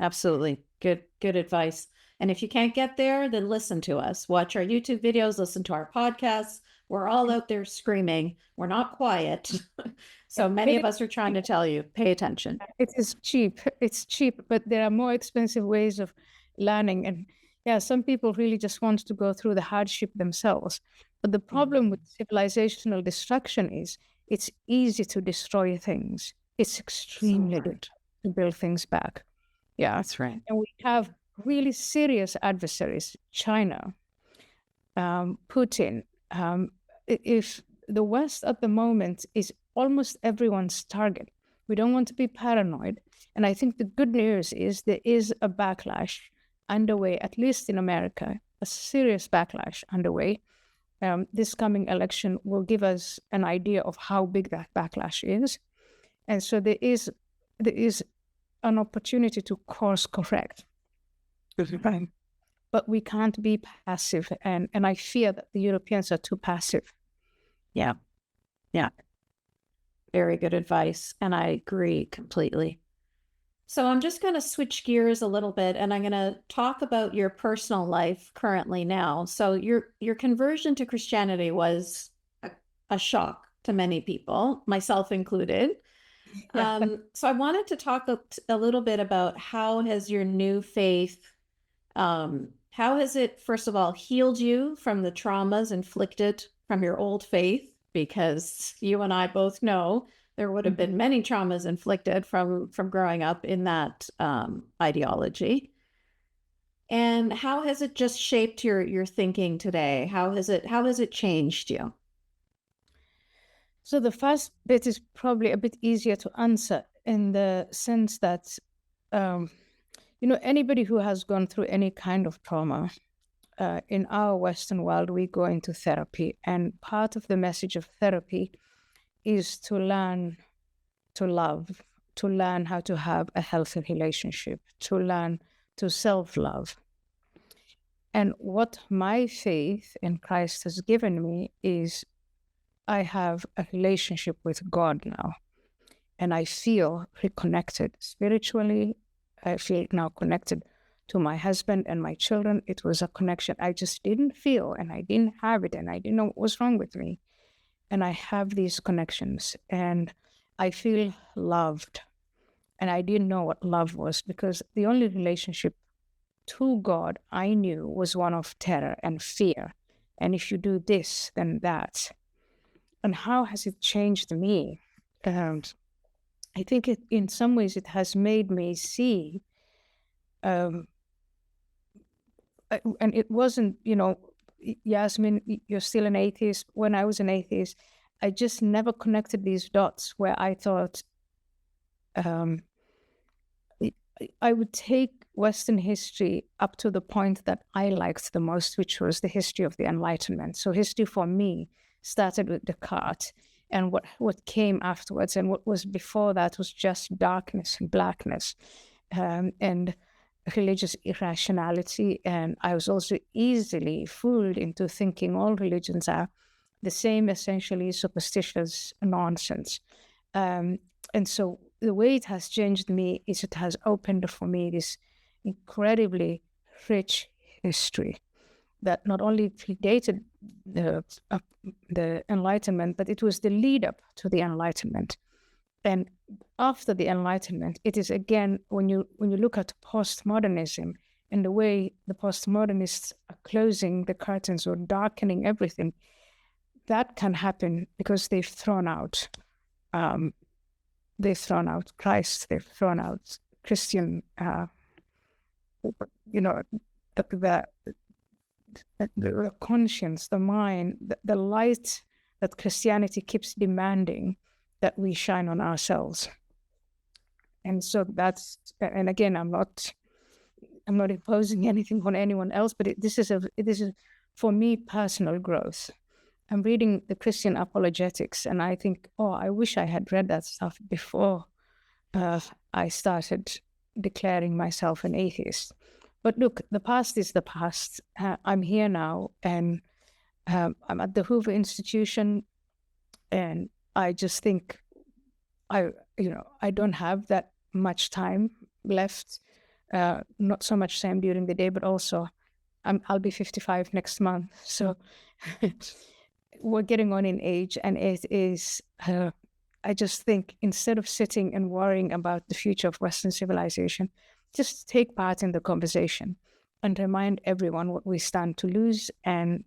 Speaker 2: absolutely. Good advice. And if you can't get there, then listen to us. Watch our YouTube videos, listen to our podcasts. We're all out there screaming. We're not quiet. So many of us are trying to tell you, pay attention.
Speaker 1: It is cheap. It's cheap, but there are more expensive ways of learning. And yeah, some people really just want to go through the hardship themselves. But the problem with civilizational destruction is it's easy to destroy things. It's extremely good to build things back. Yeah,
Speaker 2: that's right.
Speaker 1: And we have really serious adversaries, China, Putin. If the West at the moment is almost everyone's target, we don't want to be paranoid. And I think the good news is there is a backlash underway, at least in America, a serious backlash underway. This coming election will give us an idea of how big that backlash is. And so there is an opportunity to course correct. Right. But we can't be passive. And I fear that the Europeans are too passive.
Speaker 2: Yeah. Very good advice. And I agree completely. So I'm just going to switch gears a little bit, and I'm going to talk about your personal life currently now. So your conversion to Christianity was a shock to many people, myself included. So I wanted to talk a little bit about how has your new faith How has it, first of all, healed you from the traumas inflicted from your old faith? Because you and I both know there would have been many traumas inflicted from growing up in that ideology. And how has it just shaped your thinking today? How has it changed you?
Speaker 1: So the first bit is probably a bit easier to answer in the sense that, anybody who has gone through any kind of trauma, in our Western world, we go into therapy. And part of the message of therapy is to learn to love, to learn how to have a healthy relationship, to learn to self-love. And what my faith in Christ has given me is I have a relationship with God now. And I feel reconnected spiritually. I feel now connected to my husband and my children. It was a connection I just didn't feel, and I didn't have it, and I didn't know what was wrong with me. And I have these connections, and I feel loved. And I didn't know what love was, because the only relationship to God I knew was one of terror and fear. And if you do this, then that. And how has it changed me? I think in some ways it has made me see, and it wasn't, Yasmine, you're still an atheist. When I was an atheist, I just never connected these dots where I thought I would take Western history up to the point that I liked the most, which was the history of the Enlightenment. So history for me started with Descartes, and what came afterwards and what was before that was just darkness and blackness, and religious irrationality. And I was also easily fooled into thinking all religions are the same, essentially superstitious nonsense. And so the way it has changed me is it has opened for me this incredibly rich history that not only predated the Enlightenment, but it was the lead up to the Enlightenment. And after the Enlightenment, it is again, when you look at postmodernism and the way the postmodernists are closing the curtains or darkening everything, that can happen because they've thrown out Christ, they've thrown out Christian, the conscience, the mind, the light that Christianity keeps demanding that we shine on ourselves. And so that's, and again, I'm not imposing anything on anyone else, but this is for me personal growth. I'm reading the Christian apologetics, and I think, I wish I had read that stuff before I started declaring myself an atheist. But look, the past is the past. I'm here now, and I'm at the Hoover Institution, and I just think I don't have that much time left. Not so much time during the day, but also I'll be 55 next month. So we're getting on in age, and it is, I just think instead of sitting and worrying about the future of Western civilization, just take part in the conversation and remind everyone what we stand to lose. And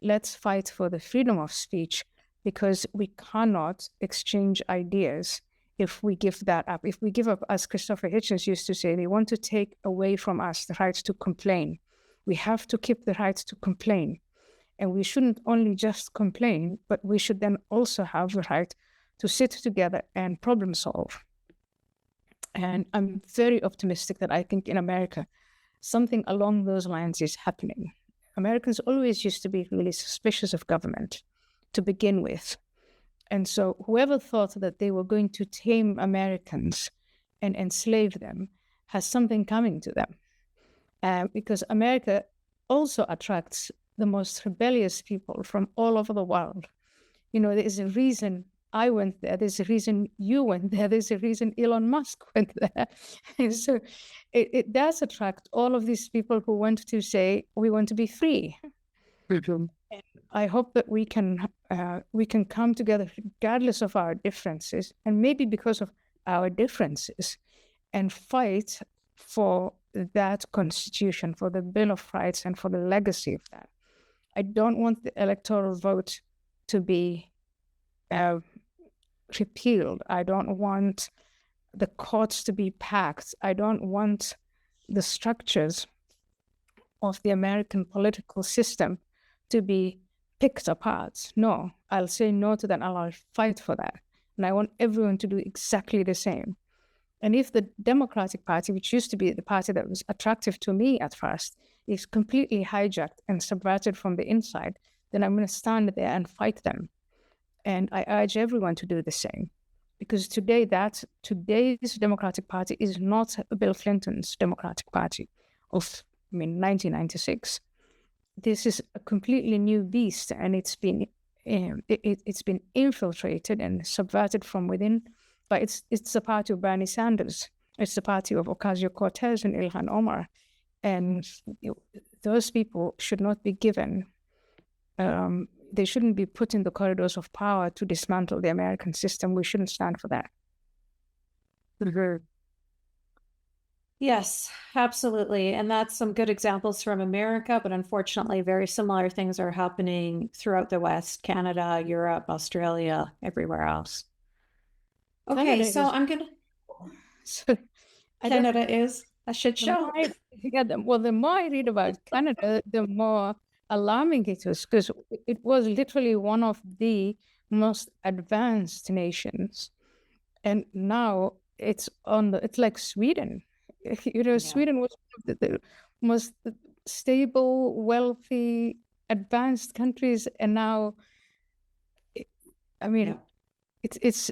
Speaker 1: let's fight for the freedom of speech, because we cannot exchange ideas if we give that up. If we give up, as Christopher Hitchens used to say, they want to take away from us the right to complain. We have to keep the right to complain. And we shouldn't only just complain, but we should then also have the right to sit together and problem solve. And I'm very optimistic that I think in America, something along those lines is happening. Americans always used to be really suspicious of government to begin with. And so whoever thought that they were going to tame Americans and enslave them has something coming to them. Because America also attracts the most rebellious people from all over the world. There is a reason I went there. There's a reason you went there. There's a reason Elon Musk went there. And so it does attract all of these people who want to say, we want to be free. And I hope that we can come together regardless of our differences, and maybe because of our differences, and fight for that constitution, for the Bill of Rights, and for the legacy of that. I don't want the electoral vote to be repealed. I don't want the courts to be packed. I don't want the structures of the American political system to be picked apart. No, I'll say no to that, and I'll fight for that. And I want everyone to do exactly the same. And if the Democratic Party, which used to be the party that was attractive to me at first, is completely hijacked and subverted from the inside, then I'm going to stand there and fight them. And I urge everyone to do the same. Because today's Democratic Party is not Bill Clinton's Democratic Party of 1996. This is a completely new beast, and it's been infiltrated and subverted from within. But it's the party of Bernie Sanders. It's the party of Ocasio-Cortez and Ilhan Omar, and those people should not be given. They shouldn't be put in the corridors of power to dismantle the American system. We shouldn't stand for that.
Speaker 2: Yes, absolutely. And that's some good examples from America, but unfortunately, very similar things are happening throughout the West, Canada, Europe, Australia, everywhere else. Okay,
Speaker 1: Canada
Speaker 2: so
Speaker 1: is-
Speaker 2: I'm going to...
Speaker 1: So
Speaker 2: Canada is a shit show.
Speaker 1: the more I read about Canada, the more alarming it was, because it was literally one of the most advanced nations, and now it's like Sweden. Sweden was one of the most stable, wealthy, advanced countries, and now, it's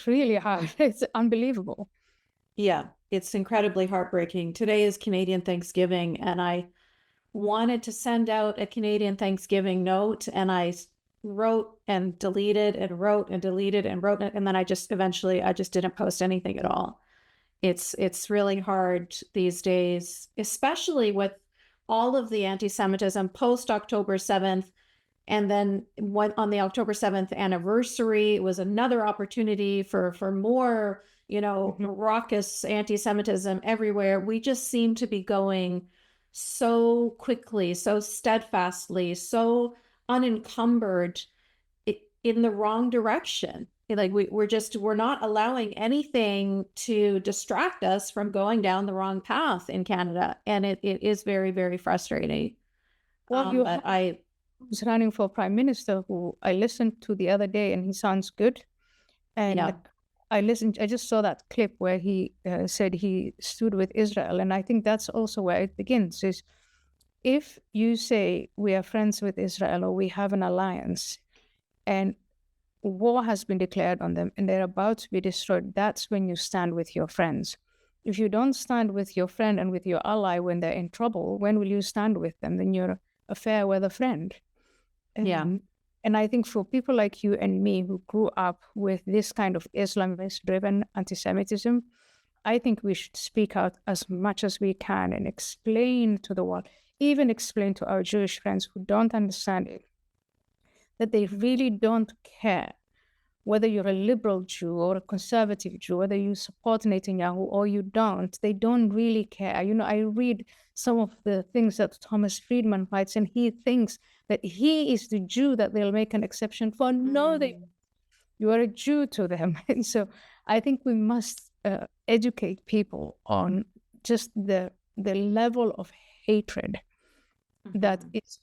Speaker 1: really hard. It's unbelievable.
Speaker 2: Yeah, it's incredibly heartbreaking. Today is Canadian Thanksgiving, and I wanted to send out a Canadian Thanksgiving note, and I wrote and deleted and wrote and deleted and wrote, and then I just didn't post anything at all. It's really hard these days, especially with all of the anti-Semitism post October 7th. And then on the October 7th anniversary was another opportunity for more, raucous anti-Semitism everywhere. We just seem to be going so quickly, so steadfastly, so unencumbered in the wrong direction. Like we're not allowing anything to distract us from going down the wrong path in Canada. And it is very, very frustrating.
Speaker 1: Well, who's running for prime minister, who I listened to the other day, and he sounds good. And I just saw that clip where he said he stood with Israel. And I think that's also where it begins, is if you say we are friends with Israel or we have an alliance and war has been declared on them and they're about to be destroyed, that's when you stand with your friends. If you don't stand with your friend and with your ally when they're in trouble, when will you stand with them? Then you're a fair weather friend. And I think for people like you and me who grew up with this kind of Islamist-driven anti-Semitism, I think we should speak out as much as we can and explain to the world, even explain to our Jewish friends who don't understand it, that they really don't care whether you're a liberal Jew or a conservative Jew, whether you support Netanyahu or you don't. They don't really care. I read some of the things that Thomas Friedman writes, and he thinks that he is the Jew that they'll make an exception for. No, you are a Jew to them. And so I think we must educate people on just the level of hatred that is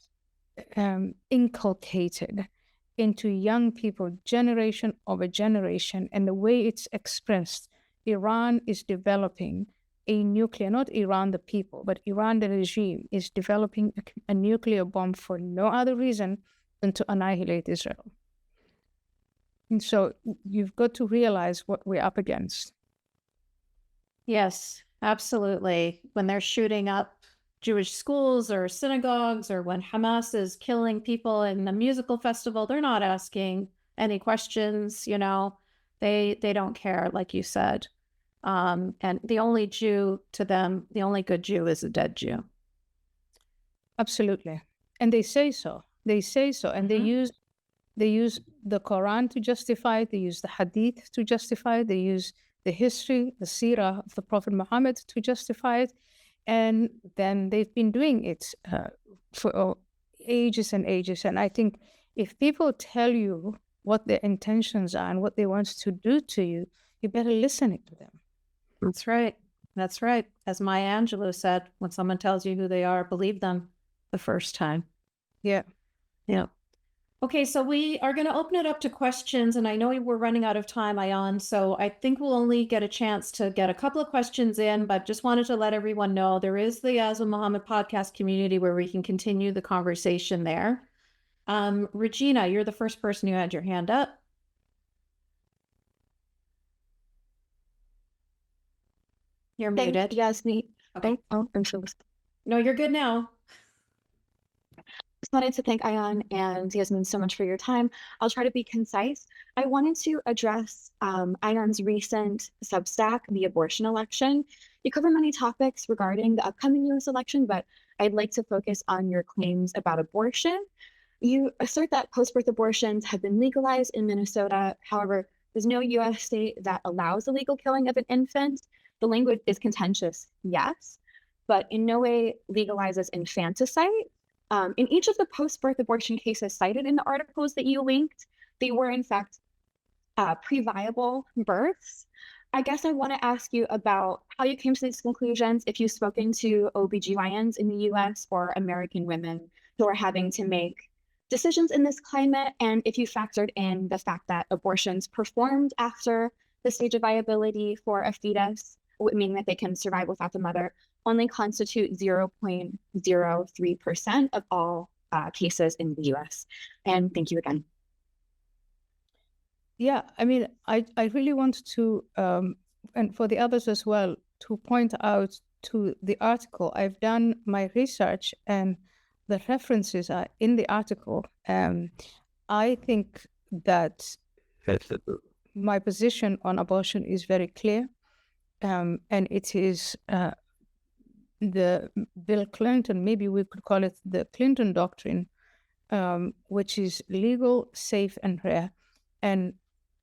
Speaker 1: inculcated into young people, generation over generation, and the way it's expressed. Iran is developing a nuclear, not Iran the people, but Iran the regime is developing a nuclear bomb for no other reason than to annihilate Israel. And so you've got to realize what we're up against.
Speaker 2: Yes, absolutely. When they're shooting up Jewish schools or synagogues, or when Hamas is killing people in a musical festival, they're not asking any questions, they don't care, like you said. And the only Jew to them, the only good Jew is a dead Jew.
Speaker 1: Absolutely. And they say so. And they use the Quran to justify it. They use the Hadith to justify it. They use the history, the seerah of the Prophet Muhammad to justify it. And then they've been doing it for ages and ages. And I think if people tell you what their intentions are and what they want to do to you, you better listen to them.
Speaker 2: That's right. That's right. As Maya Angelou said, when someone tells you who they are, believe them the first time.
Speaker 1: Yeah.
Speaker 2: Yeah. Okay, so we are going to open it up to questions, and I know we're running out of time, Ayaan, so I think we'll only get a chance to get a couple of questions in, but just wanted to let everyone know there is the Yasmine Mohammed podcast community where we can continue the conversation there. Regina, you're the first person who had your hand up. You're muted.
Speaker 3: Yasmine.
Speaker 2: Okay.
Speaker 3: Oh, I'm sure.
Speaker 2: No, you're good now.
Speaker 3: Just wanted to thank Ayaan and Yasmine so much for your time. I'll try to be concise. I wanted to address Ayaan's recent Substack, the abortion election. You cover many topics regarding the upcoming U.S. election, but I'd like to focus on your claims about abortion. You assert that post-birth abortions have been legalized in Minnesota. However, there's no U.S. state that allows the legal killing of an infant. The language is contentious, yes, but in no way legalizes infanticide. In each of the post-birth abortion cases cited in the articles that you linked, they were in fact pre-viable births. I guess I want to ask you about how you came to these conclusions, if you've spoken to OBGYNs in the US or American women who are having to make decisions in this climate, and if you factored in the fact that abortions performed after the stage of viability for a fetus, meaning that they can survive without the mother, only constitute 0.03% of all cases in the US. And thank you again.
Speaker 1: Yeah, I mean, I really want to, and for the others as well, to point out to the article. I've done my research and the references are in the article. I think that my position on abortion is very clear, and it is the Bill Clinton, maybe we could call it the Clinton doctrine, which is legal, safe, and rare. And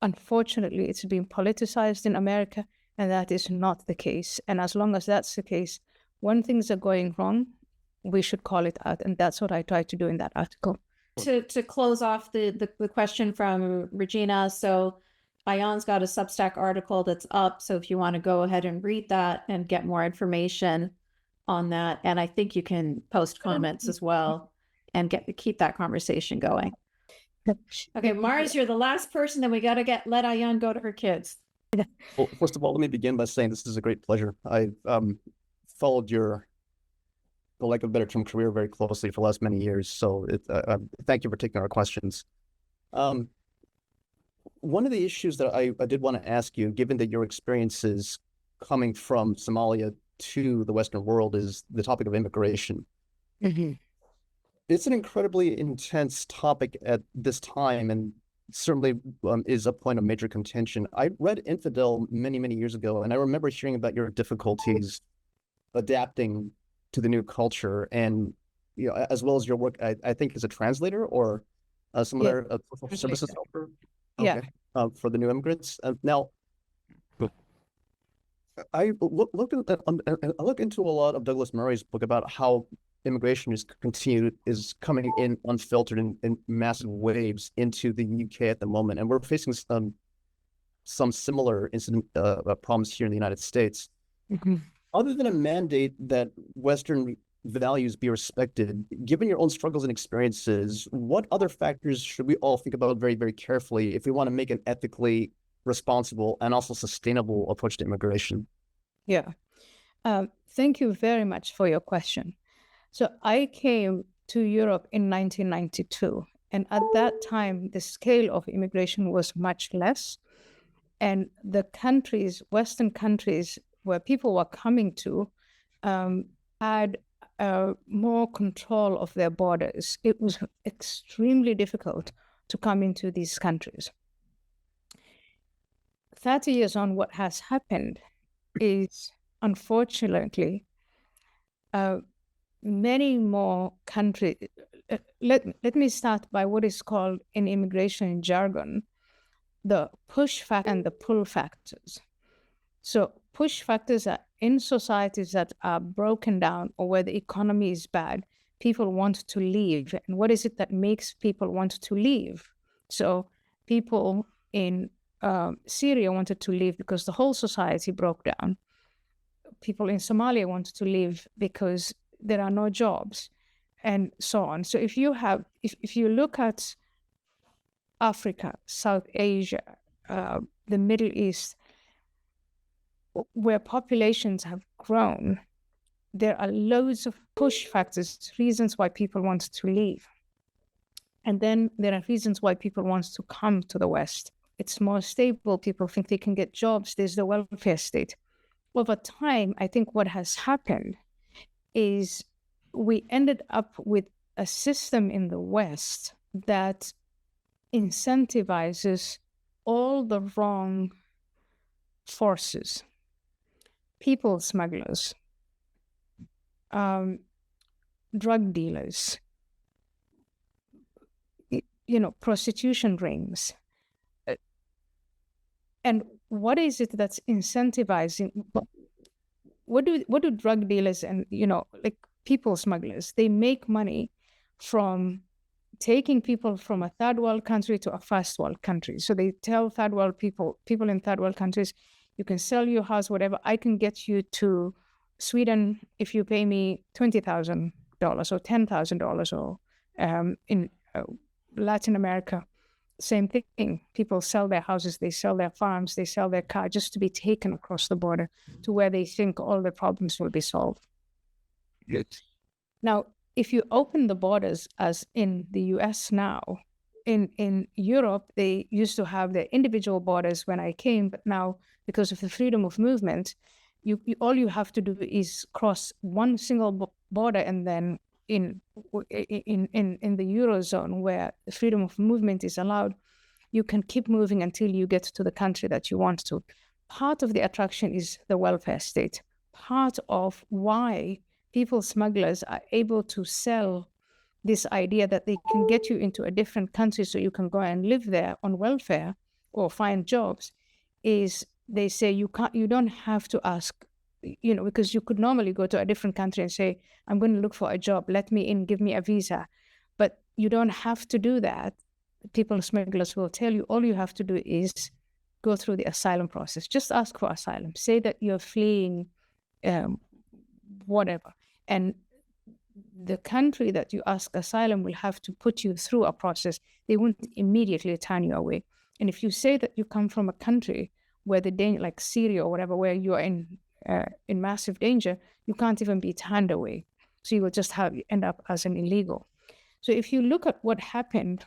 Speaker 1: unfortunately, it's been politicized in America, and that is not the case. And as long as that's the case, when things are going wrong, we should call it out. And that's what I tried to do in that article.
Speaker 2: To close off the question from Regina, so Ayaan's got a Substack article that's up. So if you want to go ahead and read that and get more information on that, and I think you can post comments as well and keep that conversation going. Okay, Mars, you're the last person, then we got to let Ayaan go to her kids.
Speaker 4: Well, first of all, let me begin by saying this is a great pleasure. I've followed your, for lack of a better term, career very closely for the last many years. So thank you for taking our questions. One of the issues that I did want to ask you, given that your experiences coming from Somalia to the Western world, is the topic of immigration.
Speaker 1: Mm-hmm.
Speaker 4: It's an incredibly intense topic at this time, and certainly is a point of major contention. I read Infidel many, many years ago, and I remember hearing about your difficulties adapting to the new culture, and as well as your work, I think, as a translator or some other social services helper.
Speaker 1: Okay.
Speaker 4: Yeah, for the new immigrants. Now, I look into a lot of Douglas Murray's book about how immigration is coming in unfiltered in massive waves into the UK at the moment, and we're facing some similar problems here in the United States.
Speaker 1: Mm-hmm.
Speaker 4: Other than a mandate that Western values be respected, given your own struggles and experiences, what other factors should we all think about very, very carefully if we want to make an ethically responsible and also sustainable approach to immigration?
Speaker 1: Yeah. Thank you very much for your question. So I came to Europe in 1992, and at that time, the scale of immigration was much less. And the countries, Western countries where people were coming to, had more control of their borders. It was extremely difficult to come into these countries. 30 years on, what has happened is, unfortunately, many more countries. Let me start by what is called in immigration jargon the push factor and the pull factors. So push factors are in societies that are broken down or where the economy is bad, people want to leave. And what is it that makes people want to leave? So people in Syria wanted to leave because the whole society broke down. People in Somalia wanted to leave because there are no jobs, and so on. So if you look at Africa, South Asia, the Middle East, where populations have grown, there are loads of push factors, reasons why people want to leave. And then there are reasons why people want to come to the West. It's more stable. People think they can get jobs. There's the welfare state. Over time, I think what has happened is we ended up with a system in the West that incentivizes all the wrong forces, people smugglers, drug dealers, prostitution rings. And what is it that's incentivizing? What do drug dealers and like people smugglers? They make money from taking people from a third world country to a first world country. So they tell third world people in third world countries, you can sell your house, whatever. I can get you to Sweden if you pay me $20,000 or $10,000, or in Latin America, same thing. People sell their houses, they sell their farms, they sell their car just to be taken across the border to where they think all their problems will be solved.
Speaker 4: Good.
Speaker 1: Now, if you open the borders, as in the US now, in Europe, they used to have their individual borders when I came, but now because of the freedom of movement, all you have to do is cross one single border, and then in the Eurozone, where the freedom of movement is allowed, you can keep moving until you get to the country that you want to. Part of the attraction is the welfare state. Part of why people smugglers are able to sell this idea that they can get you into a different country so you can go and live there on welfare or find jobs is they say you don't have to ask, because you could normally go to a different country and say, I'm going to look for a job, let me in, give me a visa. But you don't have to do that. People smugglers will tell you all you have to do is go through the asylum process. Just ask for asylum. Say that you're fleeing whatever. And the country that you ask asylum will have to put you through a process. They won't immediately turn you away. And if you say that you come from a country where the danger, like Syria or whatever, where you are in massive danger, you can't even be turned away. So you will just end up as an illegal. So if you look at what happened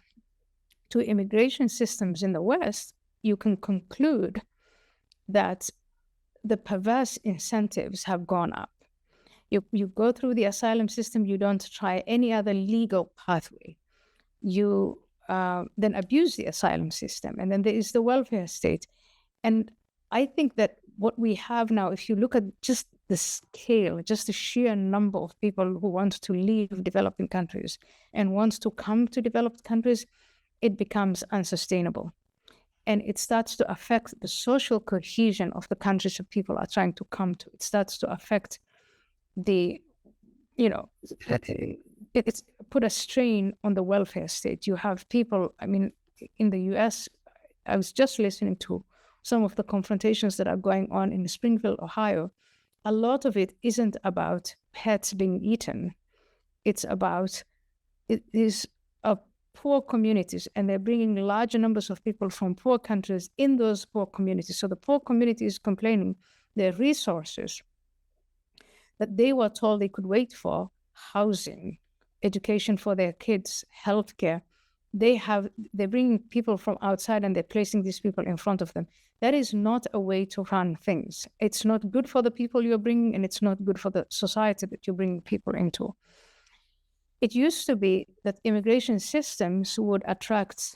Speaker 1: to immigration systems in the West, you can conclude that the perverse incentives have gone up. You go through the asylum system, you don't try any other legal pathway. You then abuse the asylum system, and then there is the welfare state. And I think that what we have now, if you look at just the scale, just the sheer number of people who want to leave developing countries and want to come to developed countries, it becomes unsustainable. And it starts to affect the social cohesion of the countries that people are trying to come to. It starts to affect it's put a strain on the welfare state. You have people, in the US, I was just listening to some of the confrontations that are going on in Springfield, Ohio. A lot of it isn't about pets being eaten. It is poor communities, and they're bringing larger numbers of people from poor countries in those poor communities. So the poor community is complaining their resources that they were told they could wait for, housing, education for their kids, healthcare. They're bringing people from outside and they're placing these people in front of them. That is not a way to run things. It's not good for the people you're bringing, and it's not good for the society that you're bringing people into. It used to be that immigration systems would attract,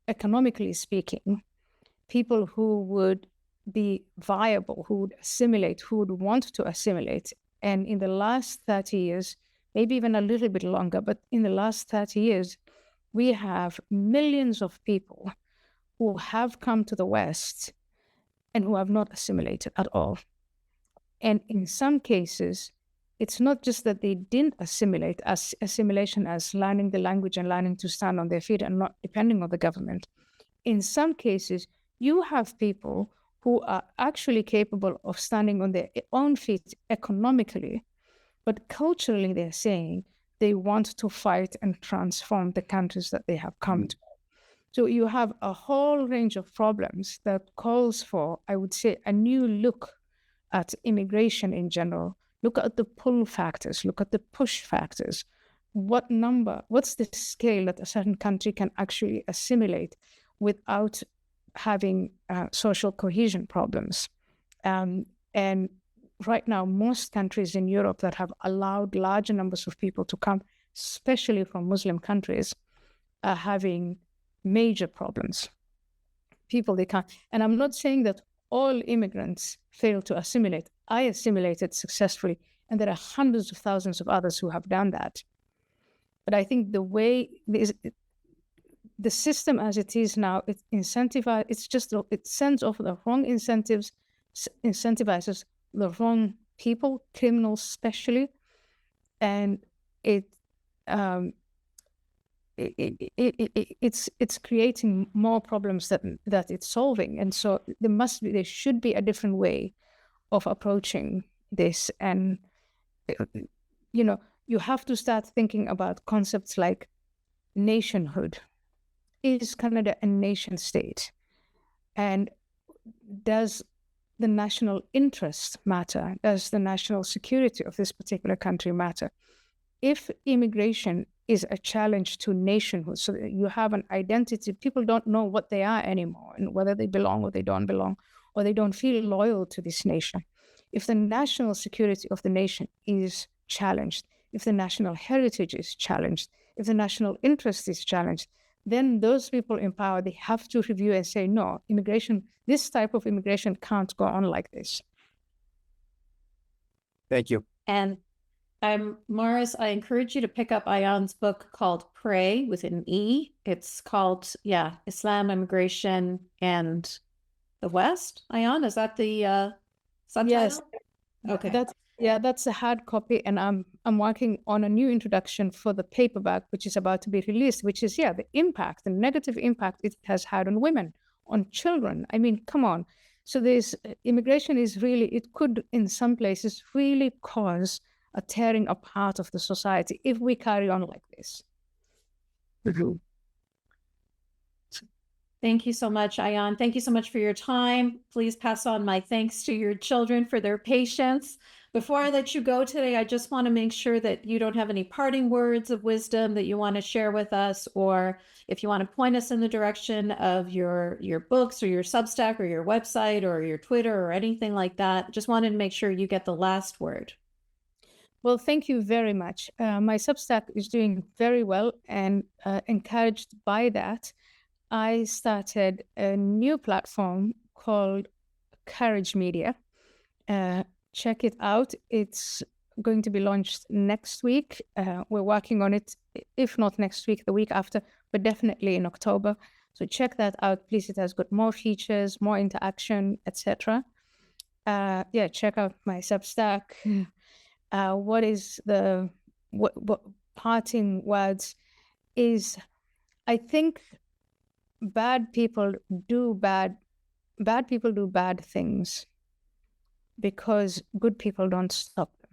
Speaker 1: economically speaking, people who would be viable, who would assimilate, who would want to assimilate. And in the last 30 years, maybe even a little bit longer, but in the last 30 years, we have millions of people who have come to the West and who have not assimilated at all. And in some cases, it's not just that they didn't assimilate, as assimilation as learning the language and learning to stand on their feet and not depending on the government. In some cases, you have people who are actually capable of standing on their own feet economically, but culturally they're saying they want to fight and transform the countries that they have come to. So you have a whole range of problems that calls for, I would say, a new look at immigration in general. Look at the pull factors, look at the push factors. What's the scale that a certain country can actually assimilate without having social cohesion problems? And right now, most countries in Europe that have allowed larger numbers of people to come, especially from Muslim countries, are having major problems. People, they can't. And I'm not saying that all immigrants fail to assimilate. I assimilated successfully, and there are hundreds of thousands of others who have done that. But I think the way the system as it is now, it incentivizes, it sends off the wrong incentives, incentivizes the wrong people, criminals especially, and it's creating more problems that it's solving. And so there should be a different way of approaching this. And you have to start thinking about concepts like nationhood. Is Canada a nation state? And does the national interest matter? Does the national security of this particular country matter? If immigration is a challenge to nationhood, so that you have an identity, people don't know what they are anymore and whether they belong or they don't belong, or they don't feel loyal to this nation. If the national security of the nation is challenged, if the national heritage is challenged, if the national interest is challenged, then those people in power, they have to review and say, no, immigration, this type of immigration can't go on like this.
Speaker 4: Thank you.
Speaker 2: And Maris, I encourage you to pick up Ayaan's book called Pray with an E. It's called, Islam, Immigration, and the West. Ayaan, is that the subtitle?
Speaker 1: Yes.
Speaker 2: Okay.
Speaker 1: That's a hard copy, and I'm working on a new introduction for the paperback, which is about to be released, which is the impact, the negative impact it has had on women, on children. I mean, come on. So this immigration is really, it could in some places really cause a tearing apart of the society if we carry on like this.
Speaker 2: Thank you so much, Ayaan. Thank you so much for your time. Please pass on my thanks to your children for their patience. Before I let you go today, I just want to make sure that you don't have any parting words of wisdom that you want to share with us, or if you want to point us in the direction of your books or your Substack or your website or your Twitter or anything like that. Just wanted to make sure you get the last word.
Speaker 1: Well, thank you very much. My Substack is doing very well, and encouraged by that, I started a new platform called Courage Media. Check it out. It's going to be launched next week. We're working on it, if not next week, the week after, but definitely in October. So check that out, please. It has got more features, more interaction, etc. Check out my Substack. What parting words is, I think bad people do bad things because good people don't stop them.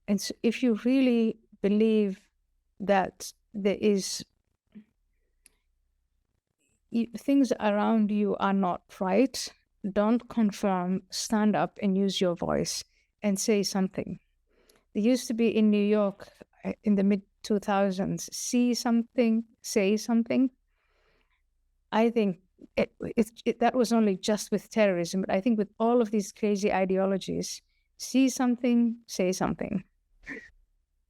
Speaker 1: And so if you really believe that there is things around you are not right, don't conform, stand up and use your voice and say something. There used to be in New York in the mid-2000s, see something, say something. I think that was only just with terrorism, but I think with all of these crazy ideologies, see something, say something.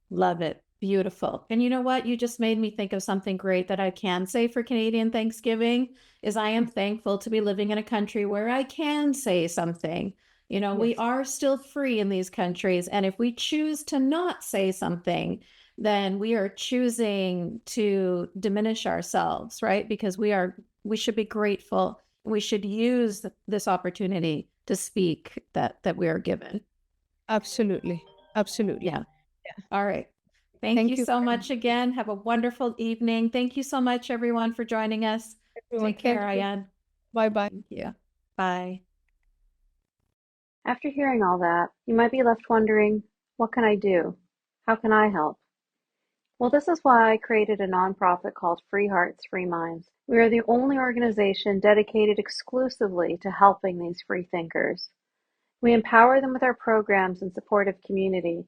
Speaker 2: Love it. Beautiful. And you know what? You just made me think of something great that I can say for Canadian Thanksgiving is I am thankful to be living in a country where I can say something. You know, we are still free in these countries. And if we choose to not say something, then we are choosing to diminish ourselves, right? Because we should be grateful we should use this opportunity to speak that we are given.
Speaker 1: Absolutely. Absolutely.
Speaker 2: Yeah. All right. Thank you so much again. Have a wonderful evening. Thank you so much, everyone, for joining us. Take care, Ayaan.
Speaker 1: Bye-bye.
Speaker 2: Thank you. Bye.
Speaker 5: After hearing all that, you might be left wondering, what can I do? How can I help? Well, this is why I created a nonprofit called Free Hearts, Free Minds. We are the only organization dedicated exclusively to helping these free thinkers. We empower them with our programs and supportive community,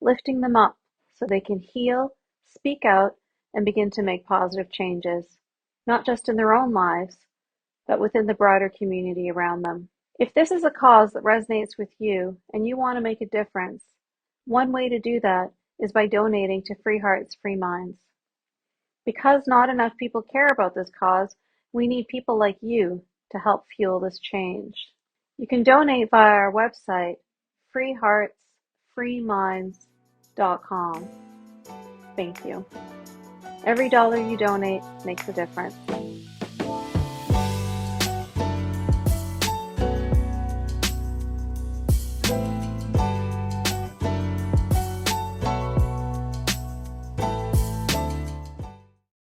Speaker 5: lifting them up so they can heal, speak out, and begin to make positive changes, not just in their own lives, but within the broader community around them. If this is a cause that resonates with you and you want to make a difference, one way to do that is by donating to Free Hearts, Free Minds. Because not enough people care about this cause, we need people like you to help fuel this change. You can donate via our website, freeheartsfreeminds.com. Thank you. Every dollar you donate makes a difference.